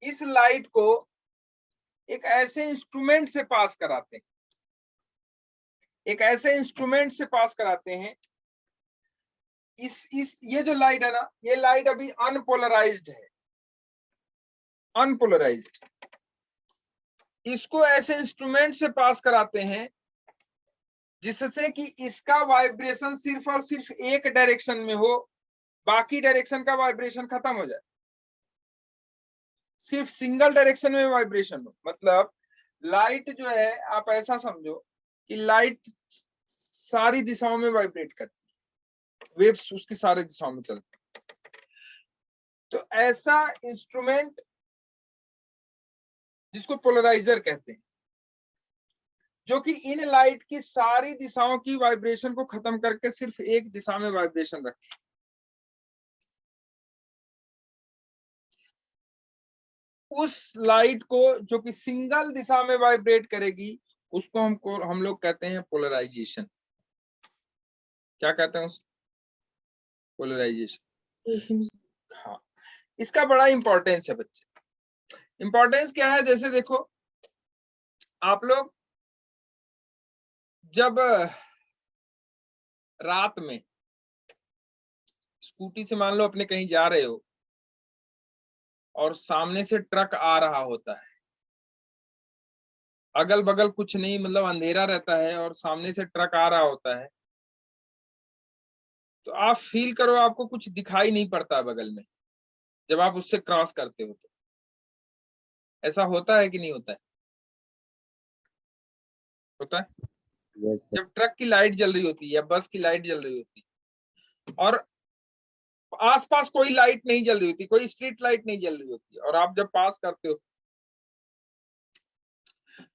इस लाइट को एक ऐसे इंस्ट्रूमेंट से पास कराते हैं, एक ऐसे इंस्ट्रूमेंट से पास कराते हैं, इस ये जो लाइट है ना, ये लाइट अभी अनपोलराइज्ड है, अनपोलराइज्ड, इसको ऐसे इंस्ट्रूमेंट से पास कराते हैं जिससे कि इसका वाइब्रेशन सिर्फ और सिर्फ एक डायरेक्शन में हो, बाकी डायरेक्शन का वाइब्रेशन खत्म हो जाए, सिर्फ सिंगल डायरेक्शन में वाइब्रेशन हो। मतलब लाइट जो है, आप ऐसा समझो कि लाइट सारी दिशाओं में वाइब्रेट करती है, वेव्स उसकी सारी दिशाओं में चलती है, तो ऐसा इंस्ट्रूमेंट जिसको पोलराइजर कहते हैं, जो कि इन लाइट की सारी दिशाओं की वाइब्रेशन को खत्म करके सिर्फ एक दिशा में वाइब्रेशन रखे। उस लाइट को जो कि सिंगल दिशा में वाइब्रेट करेगी उसको हम लोग कहते हैं पोलराइजेशन। क्या कहते हैं उस पोलराइजेशन। हाँ, इसका बड़ा इंपॉर्टेंस है बच्चे। इंपॉर्टेंस क्या है, जैसे देखो आप लोग जब रात में स्कूटी से मान लो अपने कहीं जा रहे हो और सामने से ट्रक आ रहा होता है, अगल बगल कुछ नहीं, मतलब अंधेरा रहता है और सामने से ट्रक आ रहा होता है, तो आप फील करो आपको कुछ दिखाई नहीं पड़ता बगल में जब आप उससे क्रॉस करते हो। तो ऐसा होता है कि नहीं होता है? होता है। जब ट्रक की लाइट जल रही होती है या बस की लाइट जल रही होती है और आसपास कोई लाइट नहीं जल रही होती, कोई स्ट्रीट लाइट नहीं जल रही होती, और आप जब पास करते हो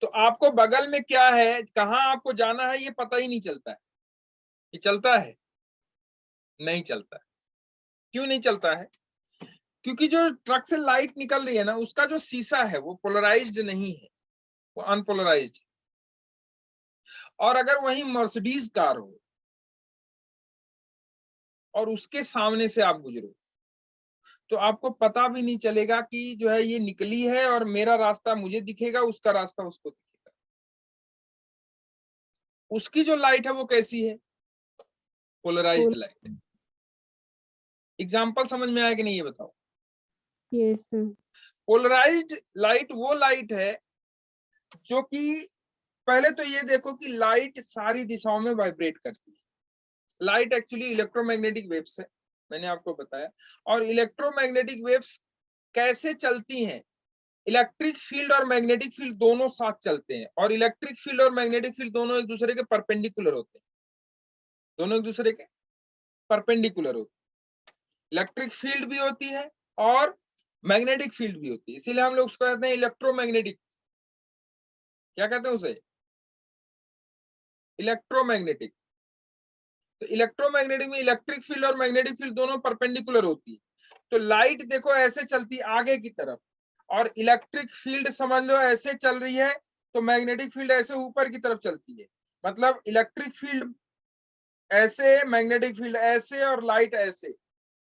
तो आपको बगल में क्या है, कहाँ आपको जाना है, ये पता ही नहीं चलता है। ये चलता है? नहीं चलता है। क्यों नहीं चलता है? क्योंकि जो ट्रक से लाइट निकल रही है ना, उसका जो शीशा है वो पोलराइज्ड नहीं है, वो अनपोलराइज्ड है। और अगर वही मर्सिडीज कार हो और उसके सामने से आप गुजरो तो आपको पता भी नहीं चलेगा कि जो है ये निकली है, और मेरा रास्ता मुझे दिखेगा, उसका रास्ता उसको दिखेगा। उसकी जो लाइट है वो कैसी है? Polarised light. एग्जाम्पल समझ में आया कि नहीं ये बताओ। Yes sir. पोलराइज्ड लाइट वो लाइट है जो कि, पहले तो ये देखो कि लाइट सारी दिशाओं में वाइब्रेट करती है। लाइट एक्चुअली इलेक्ट्रोमैग्नेटिक वेव्स है, मैंने आपको बताया। और इलेक्ट्रोमैग्नेटिक वेव्स कैसे चलती हैं? इलेक्ट्रिक फील्ड और मैग्नेटिक फील्ड दोनों साथ चलते हैं, और इलेक्ट्रिक फील्ड और मैग्नेटिक फील्ड दोनों एक दूसरे के परपेंडिकुलर होते हैं। दोनों एक दूसरे के परपेंडिकुलर होते हैं। इलेक्ट्रिक फील्ड भी होती है और मैग्नेटिक फील्ड भी होती है, इसीलिए हम लोग उसको कहते हैं इलेक्ट्रोमैग्नेटिक। क्या कहते हैं उसे? इलेक्ट्रोमैग्नेटिक। तो इलेक्ट्रोमैग्नेटिक में इलेक्ट्रिक फील्ड और मैग्नेटिक फील्ड दोनों परपेंडिकुलर होती है। तो लाइट देखो ऐसे चलती आगे की तरफ, और इलेक्ट्रिक फील्ड समझ लो ऐसे चल रही है, तो मैग्नेटिक फील्ड ऐसे ऊपर की तरफ चलती है। मतलब इलेक्ट्रिक फील्ड ऐसे, मैग्नेटिक फील्ड ऐसे, और लाइट ऐसे,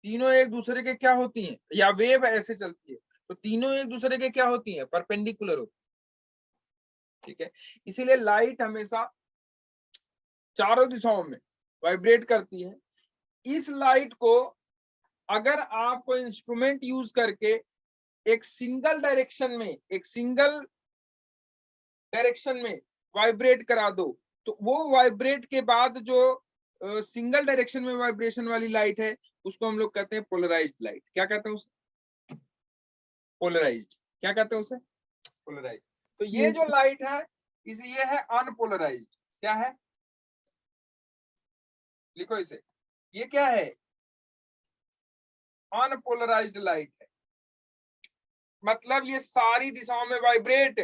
तीनों एक दूसरे के क्या होती हैं, या वेव ऐसे चलती है, तो तीनों एक दूसरे के क्या होती हैं? परपेंडिकुलर होती है। ठीक है, इसीलिए लाइट हमेशा चारों दिशाओं में वाइब्रेट करती है। इस लाइट को अगर आप कोई इंस्ट्रूमेंट यूज करके एक सिंगल डायरेक्शन में वाइब्रेट करा दो, तो वो वाइब्रेट के बाद जो सिंगल डायरेक्शन में वाइब्रेशन वाली लाइट है उसको हम लोग कहते हैं पोलराइज्ड लाइट। क्या कहते हैं उसे? पोलराइज्ड। क्या कहते हैं उसे? पोलराइज्ड। तो ये जो लाइट है ये है अनपोलराइज्ड। क्या है? लिखो इसे, ये क्या है? अनपोलराइज्ड लाइट है। मतलब ये सारी दिशाओं में वाइब्रेट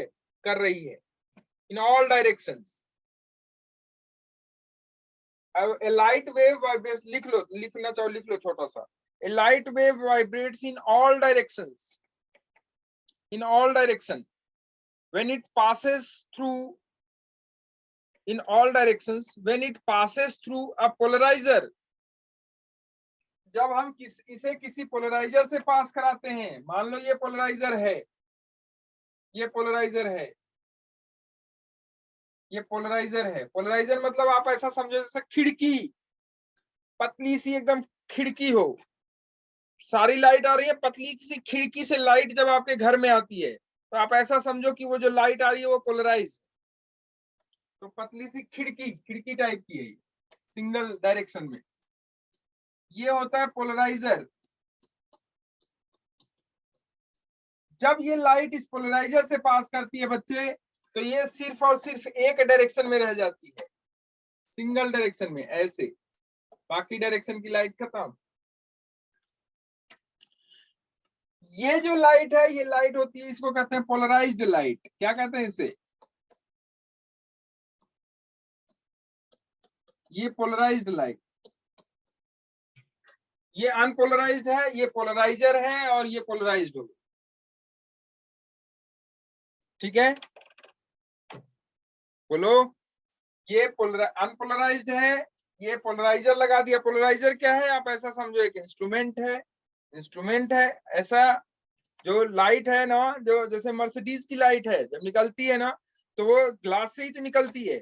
कर रही है, in all directions. A light wave vibrates, लिख लो, लिखना चाहो लिख लो छोटा सा। A light wave vibrates in all directions, in all direction when it passes through, in all directions when it passes through a polarizer। जब हम इसे किसी पोलराइजर से पास कराते हैं, मान लो ये पोलराइजर है, ये पोलराइजर है, ये पोलराइजर है। पोलराइजर मतलब आप ऐसा समझो जैसे खिड़की, पतली सी एकदम खिड़की हो, सारी लाइट आ रही है, पतली सी खिड़की से लाइट जब आपके घर में आती है तो आप ऐसा समझो कि वो जो लाइट आ रही है वो पोलराइज। तो पतली सी खिड़की टाइप की है, सिंगल डायरेक्शन में, ये होता है पोलराइजर। जब ये लाइट इस पोलराइजर से पास करती है बच्चे, तो ये सिर्फ और सिर्फ एक डायरेक्शन में रह जाती है, सिंगल डायरेक्शन में ऐसे, बाकी डायरेक्शन की लाइट खत्म। ये जो लाइट है ये लाइट होती है, इसको कहते हैं पोलराइज्ड लाइट। क्या कहते हैं इसे? ये पोलराइज्ड लाइट, ये अनपोलराइज्ड है, ये पोलराइजर है और ये पोलराइज्ड हो गया। ठीक है, बोलो, ये अनपोलराइज्ड है, ये पोलराइजर लगा दिया। पोलराइजर क्या है, आप ऐसा समझो एक इंस्ट्रूमेंट है, इंस्ट्रूमेंट है ऐसा। जो लाइट है ना, जो जैसे मर्सिडीज की लाइट है, जब निकलती है ना तो वो ग्लास से ही तो निकलती है,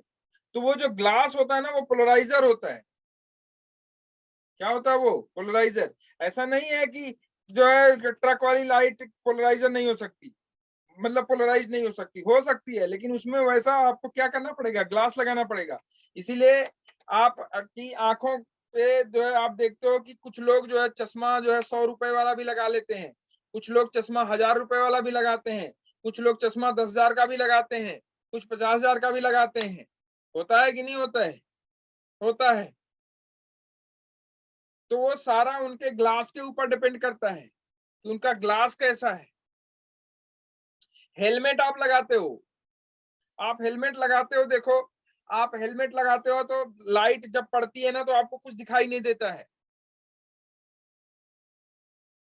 तो वो जो ग्लास होता है ना वो पोलराइजर होता है। क्या होता है वो, पोलराइजर। ऐसा नहीं है कि जो है ट्रक वाली लाइट पोलराइजर नहीं हो सकती, मतलब पोलराइज नहीं हो सकती है, लेकिन उसमें वैसा आपको क्या करना पड़ेगा, ग्लास लगाना पड़ेगा। इसीलिए आप की आंखों पे जो है आप देखते हो कि कुछ लोग जो है चश्मा जो है 100 रुपए वाला भी लगा लेते हैं, कुछ लोग चश्मा 1000 रुपए वाला भी लगाते हैं, कुछ लोग चश्मा 10,000 का भी लगाते हैं, कुछ 50,000 का भी लगाते हैं। होता है कि नहीं होता है, होता है। तो वो सारा उनके ग्लास के ऊपर डिपेंड करता है कि उनका ग्लास कैसा है। हेलमेट आप लगाते हो, आप हेलमेट लगाते हो, देखो आप हेलमेट लगाते हो तो लाइट जब पड़ती है ना तो आपको कुछ दिखाई नहीं देता है।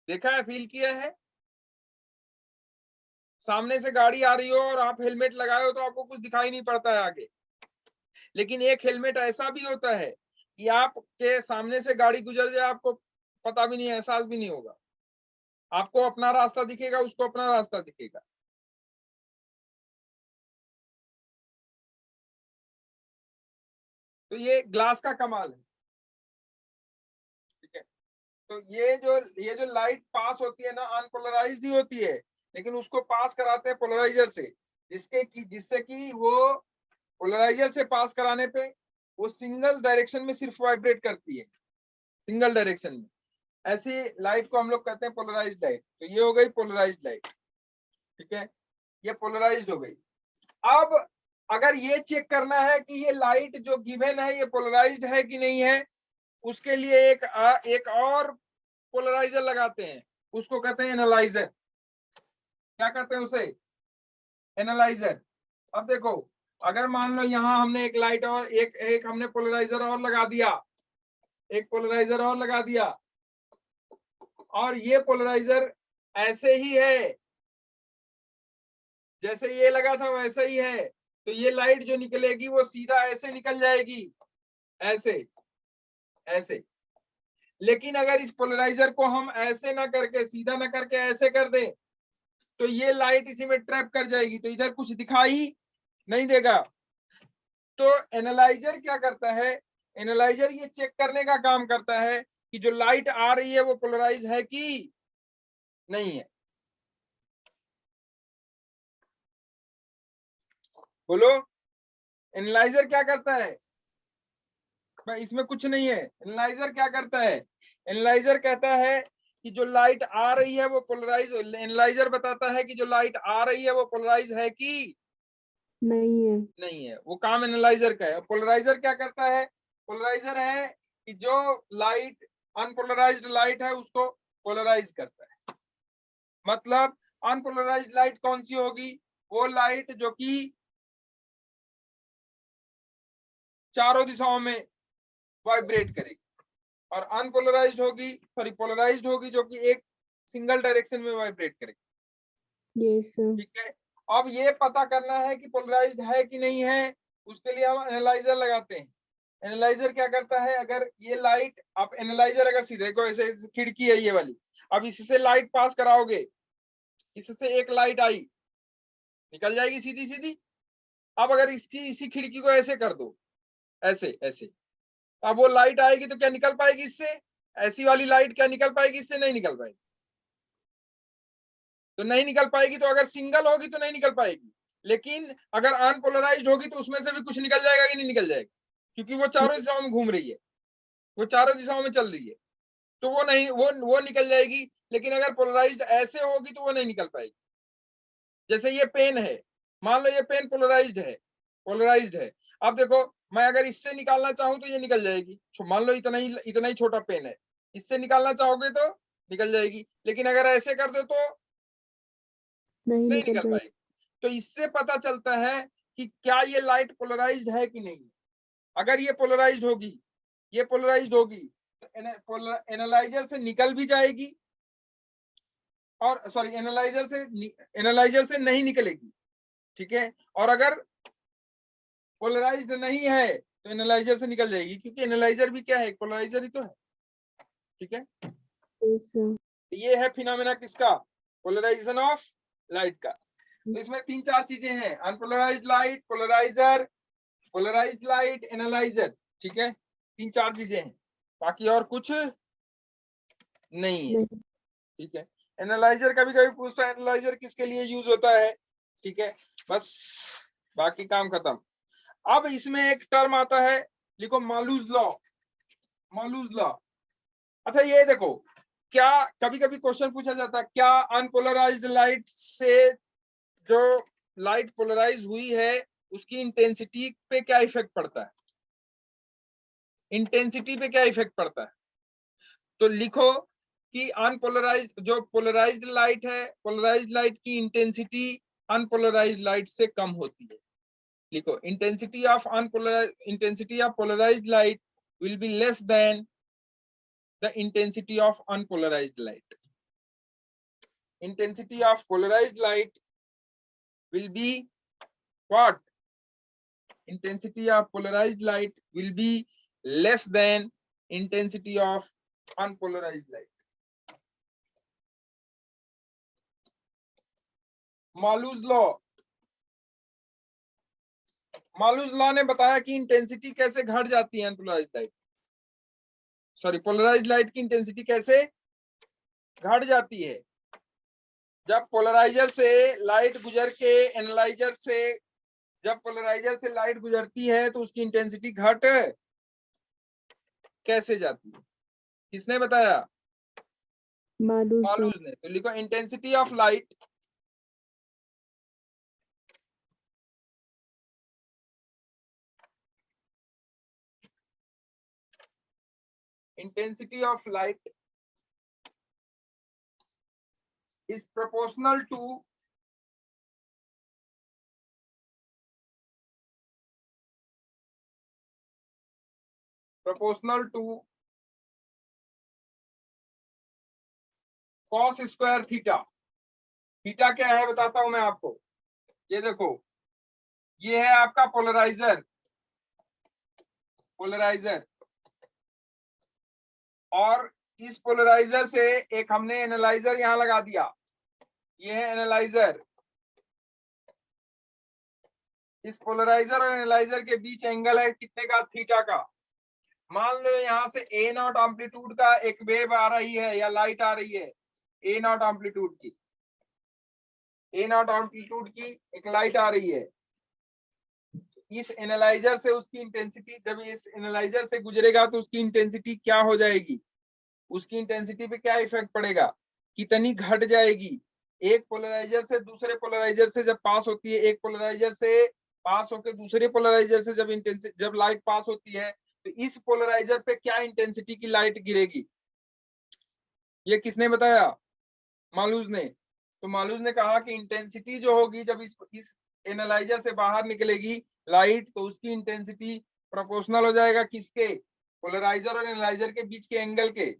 देखा है, फील किया है। सामने से गाड़ी आ रही हो और आप हेलमेट लगाए हो तो आपको कुछ दिखाई नहीं पड़ता है आगे। लेकिन एक हेलमेट ऐसा भी होता है कि आपके सामने से गाड़ी गुजर जाए, आपको पता भी नहीं, एहसास भी नहीं होगा। आपको अपना रास्ता दिखेगा, उसको अपना रास्ता दिखेगा। तो ये ग्लास का कमाल है। ठीक है, तो ये जो लाइट पास होती है ना, अनपोलराइज्ड ही होती है, लेकिन उसको पास कराते हैं पोलराइजर से, जिससे कि वो पोलराइजर से पास कराने पे वो सिंगल डायरेक्शन में सिर्फ वाइब्रेट करती है, सिंगल डायरेक्शन में। ऐसी लाइट को हम लोग कहते हैं पोलराइज्ड लाइट। तो ये हो गई पोलराइज्ड लाइट। ठीक है, ये पोलराइज्ड हो गई। अब अगर ये चेक करना है कि ये लाइट जो गिवन है ये पोलराइज्ड है कि नहीं है, उसके लिए एक और पोलराइजर लगाते हैं, उसको कहते हैं एनालाइजर। क्या कहते हैं उसे, एनालाइजर। अब देखो, अगर मान लो यहाँ हमने एक लाइट और एक एक हमने पोलराइजर और लगा दिया, एक पोलराइजर और लगा दिया, और ये पोलराइजर ऐसे ही है, जैसे ये लगा था वैसे ही है, तो ये लाइट जो निकलेगी वो सीधा ऐसे निकल जाएगी, ऐसे ऐसे। लेकिन अगर इस पोलराइजर को हम ऐसे ना करके, सीधा ना करके ऐसे कर दें, तो ये लाइट इसी में ट्रैप कर जाएगी, तो इधर कुछ दिखाई नहीं देगा। तो एनालाइजर क्या करता है, एनालाइजर ये चेक करने का काम करता है कि जो लाइट आ रही है वो पोलराइज है कि नहीं है। बोलो, एनालाइजर क्या करता है भाई, इसमें कुछ नहीं है। एनालाइजर क्या करता है, एनालाइजर कहता है कि जो लाइट आ रही है वो पोलराइज, एनालाइजर बताता है कि जो लाइट आ रही है वो पोलराइज है कि नहीं है। नहीं है। वो काम एनालाइजर का है। पोलराइजर क्या करता है, पोलराइजर है कि जो लाइट अनपोलराइज्ड लाइट है उसको पोलराइज करता है। मतलब अनपोलराइज्ड लाइट कौन सी होगी, वो लाइट जो कि चारों दिशाओं में वाइब्रेट करेगी, और अनपोलराइज्ड होगी, सॉरी पोलराइज्ड होगी जो कि एक सिंगल डायरेक्शन में वाइब्रेट करेगी। Yes sir. ठीक है, अब ये पता करना है कि पोलराइज्ड है कि नहीं है, उसके लिए हम एनालाइजर लगाते हैं। एनालाइजर क्या करता है, अगर ये लाइट, आप एनालाइजर अगर सीधे को ऐसे खिड़की है ये वाली, अब इससे लाइट पास कराओगे, इससे एक लाइट आई, निकल जाएगी सीधी सीधी। अब अगर इसी खिड़की को ऐसे कर दो, ऐसे ऐसे, अब वो लाइट आएगी तो क्या निकल पाएगी इससे, ऐसी वाली लाइट क्या निकल पाएगी इससे, नहीं निकल पाएगी। तो नहीं निकल पाएगी, तो अगर सिंगल होगी तो नहीं निकल पाएगी, लेकिन अगर अनपोलराइज्ड होगी तो उसमें से भी कुछ निकल जाएगा कि नहीं निकल जाएगा, क्योंकि वो चारों दिशाओं में घूम रही है, वो चारों दिशाओं में चल रही है, तो वो नहीं, वो निकल जाएगी। लेकिन अगर पोलराइज्ड ऐसे होगी तो वो नहीं निकल पाएगी। जैसे ये पेन है, मान लो ये पेन पोलराइज्ड है, पोलराइज्ड है। अब देखो, मैं अगर इससे निकालना चाहूं तो ये निकल जाएगी, मान लो इतना ही छोटा पेन है, इससे निकालना चाहोगे तो निकल जाएगी, लेकिन अगर ऐसे कर दो तो नहीं नहीं निकल निकल पाएगी। पाएगी। तो इससे पता चलता है कि क्या ये लाइट पोलराइज्ड है कि नहीं। अगर ये पोलराइज्ड होगी, ये पोलराइज्ड होगी तो एनालाइजर से निकल भी जाएगी, और सॉरी एनालाइजर से नहीं निकलेगी, ठीक है। और अगर पोलराइज्ड नहीं है तो एनालाइजर से निकल जाएगी, क्योंकि एनालाइजर भी क्या है, पोलराइजर ही तो है, ठीक है। yes sir, ये है फिनोमेना किसका, पोलराइजेशन ऑफ लाइट का। तो इसमें 3-4 चीजें हैं, unpolarised light, polariser, polarised light, analyser, ठीक है। 3-4 चीजें हैं, बाकी और कुछ नहीं है, नहीं, ठीक है। एनालाइजर कभी कभी पूछता है एनालाइजर किसके लिए यूज होता है, ठीक है, बस बाकी काम खत्म। अब इसमें एक टर्म आता है, लिखो मालूज लॉ, मालूज लॉ। अच्छा ये देखो, क्या कभी कभी क्वेश्चन पूछा जाता है, क्या अनपोलराइज्ड लाइट से जो लाइट पोलराइज हुई है उसकी इंटेंसिटी पे क्या इफेक्ट पड़ता है, इंटेंसिटी पे क्या इफेक्ट पड़ता है। तो लिखो कि अनपोलराइज्ड जो पोलराइज्ड लाइट है, पोलराइज्ड लाइट की इंटेंसिटी अनपोलराइज्ड लाइट से कम होती है। लिखो intensity of polarised light will be less than the intensity of unpolarised light. Intensity of polarised light will be what? Intensity of polarized light will be less than intensity of unpolarized light. Malus law, Malus law ने बताया कि intensity कैसे घट जाती है unpolarised light, sorry polarised light की intensity कैसे घट जाती है। जब पोलराइजर से लाइट गुजर के एनालाइजर से, जब पोलराइजर से लाइट गुजरती है तो उसकी इंटेंसिटी घट कैसे जाती है, किसने बताया, मालूम सर, मालूज ने। तो लिखो intensity of light, intensity of light is proportional to cos square theta. Theta क्या है बताता हूं मैं आपको, ये देखो, ये है आपका पोलराइजर, पोलराइजर, और इस पोलराइजर से एक हमने एनालाइजर यहां लगा दिया, ये है एनालाइजर। इस पोलराइजर और एनालाइजर के बीच एंगल है कितने का, थीटा का। मान लो यहाँ से ए नॉट एम्पलीट्यूड का एक वेव आ रही है या लाइट आ रही है, ए नॉट एम्पलीट्यूड की, ए नॉट एम्पलीट्यूड की एक लाइट आ रही है। इस एनालाइजर से उसकी इंटेंसिटी, जब इस एनालाइजर से गुजरेगा तो उसकी इंटेंसिटी क्या हो जाएगी, उसकी इंटेंसिटी पे क्या इफेक्ट पड़ेगा, कितनी घट जाएगी। एक पोलराइजर से दूसरे पोलराइजर से जब पास होती है, एक पोलराइजर से पास होकर दूसरे पोलराइजर से जब लाइट पास होती है तो इस पोलराइजर पे क्या इंटेंसिटी की लाइट गिरेगी, ये किसने बताया, मालूज ने। तो मालूज ने कहा कि इंटेंसिटी जो होगी जब इस एनालाइजर से बाहर निकलेगी लाइट, तो उसकी इंटेंसिटी प्रोपोर्शनल हो जाएगा किसके, पोलराइजर और एनालाइजर के बीच के एंगल के,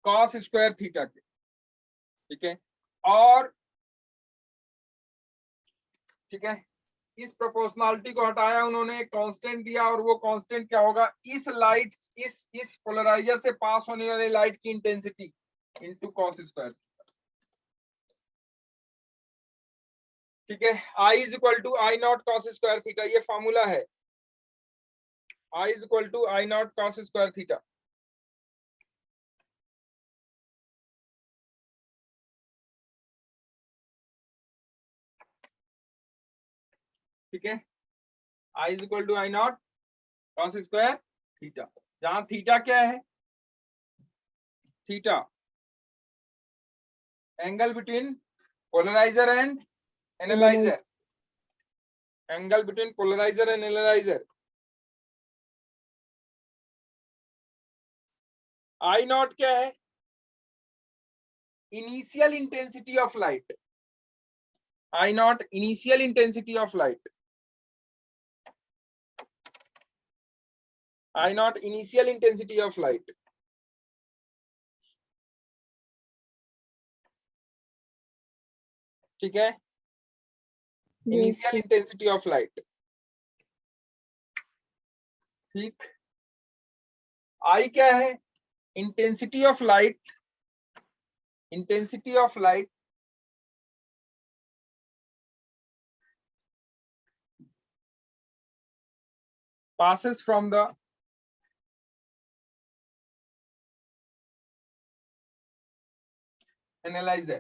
कॉस स्क्वायर थीटा के, ठीक है। और ठीक है, इस प्रोपोर्शनलिटी को हटाया उन्होंने, कांस्टेंट दिया, और वो कांस्टेंट क्या होगा, इस लाइट, इस पोलराइजर से पास होने वाले लाइट की इंटेंसिटी इनटू कॉस स्क्वायर, ठीक है। I is equal to I naught cos square theta, ये फॉर्मूला है, I is equal to I naught cos square theta. ठीक है, I is equal to I naught cos square theta, जहां theta क्या है, theta angle between polariser and analyser, angle between polariser and analyser. I naught क्या है, initial intensity of light, I naught initial intensity of light, I naught initial intensity of light. ठीक है, initial intensity of light. ठीक, आई क्या है? Intensity of light. Intensity of light passes from the analyzer.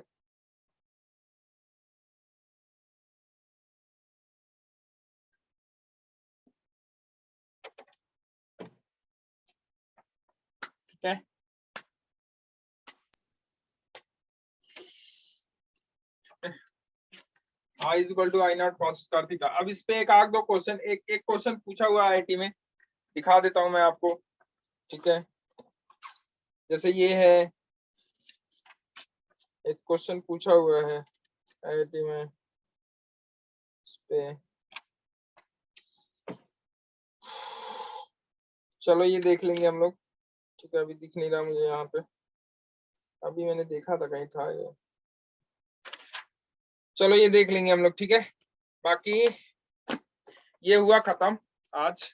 ठीक है, I is equal to I naught cos square theta. अब इस पे एक आग दो क्वेश्चन, एक क्वेश्चन पूछा हुआ है आईआईटी में, दिखा देता हूं मैं आपको. ठीक है, जैसे ये है, एक क्वेश्चन पूछा हुआ है आईआईटी में इस पे. चलो ये देख लेंगे हम लोग. ठीक है, अभी दिख नहीं रहा मुझे यहाँ पे, अभी मैंने देखा था कहीं था ये. चलो ये देख लेंगे हम लोग. ठीक है, बाकी ये हुआ खत्म आज.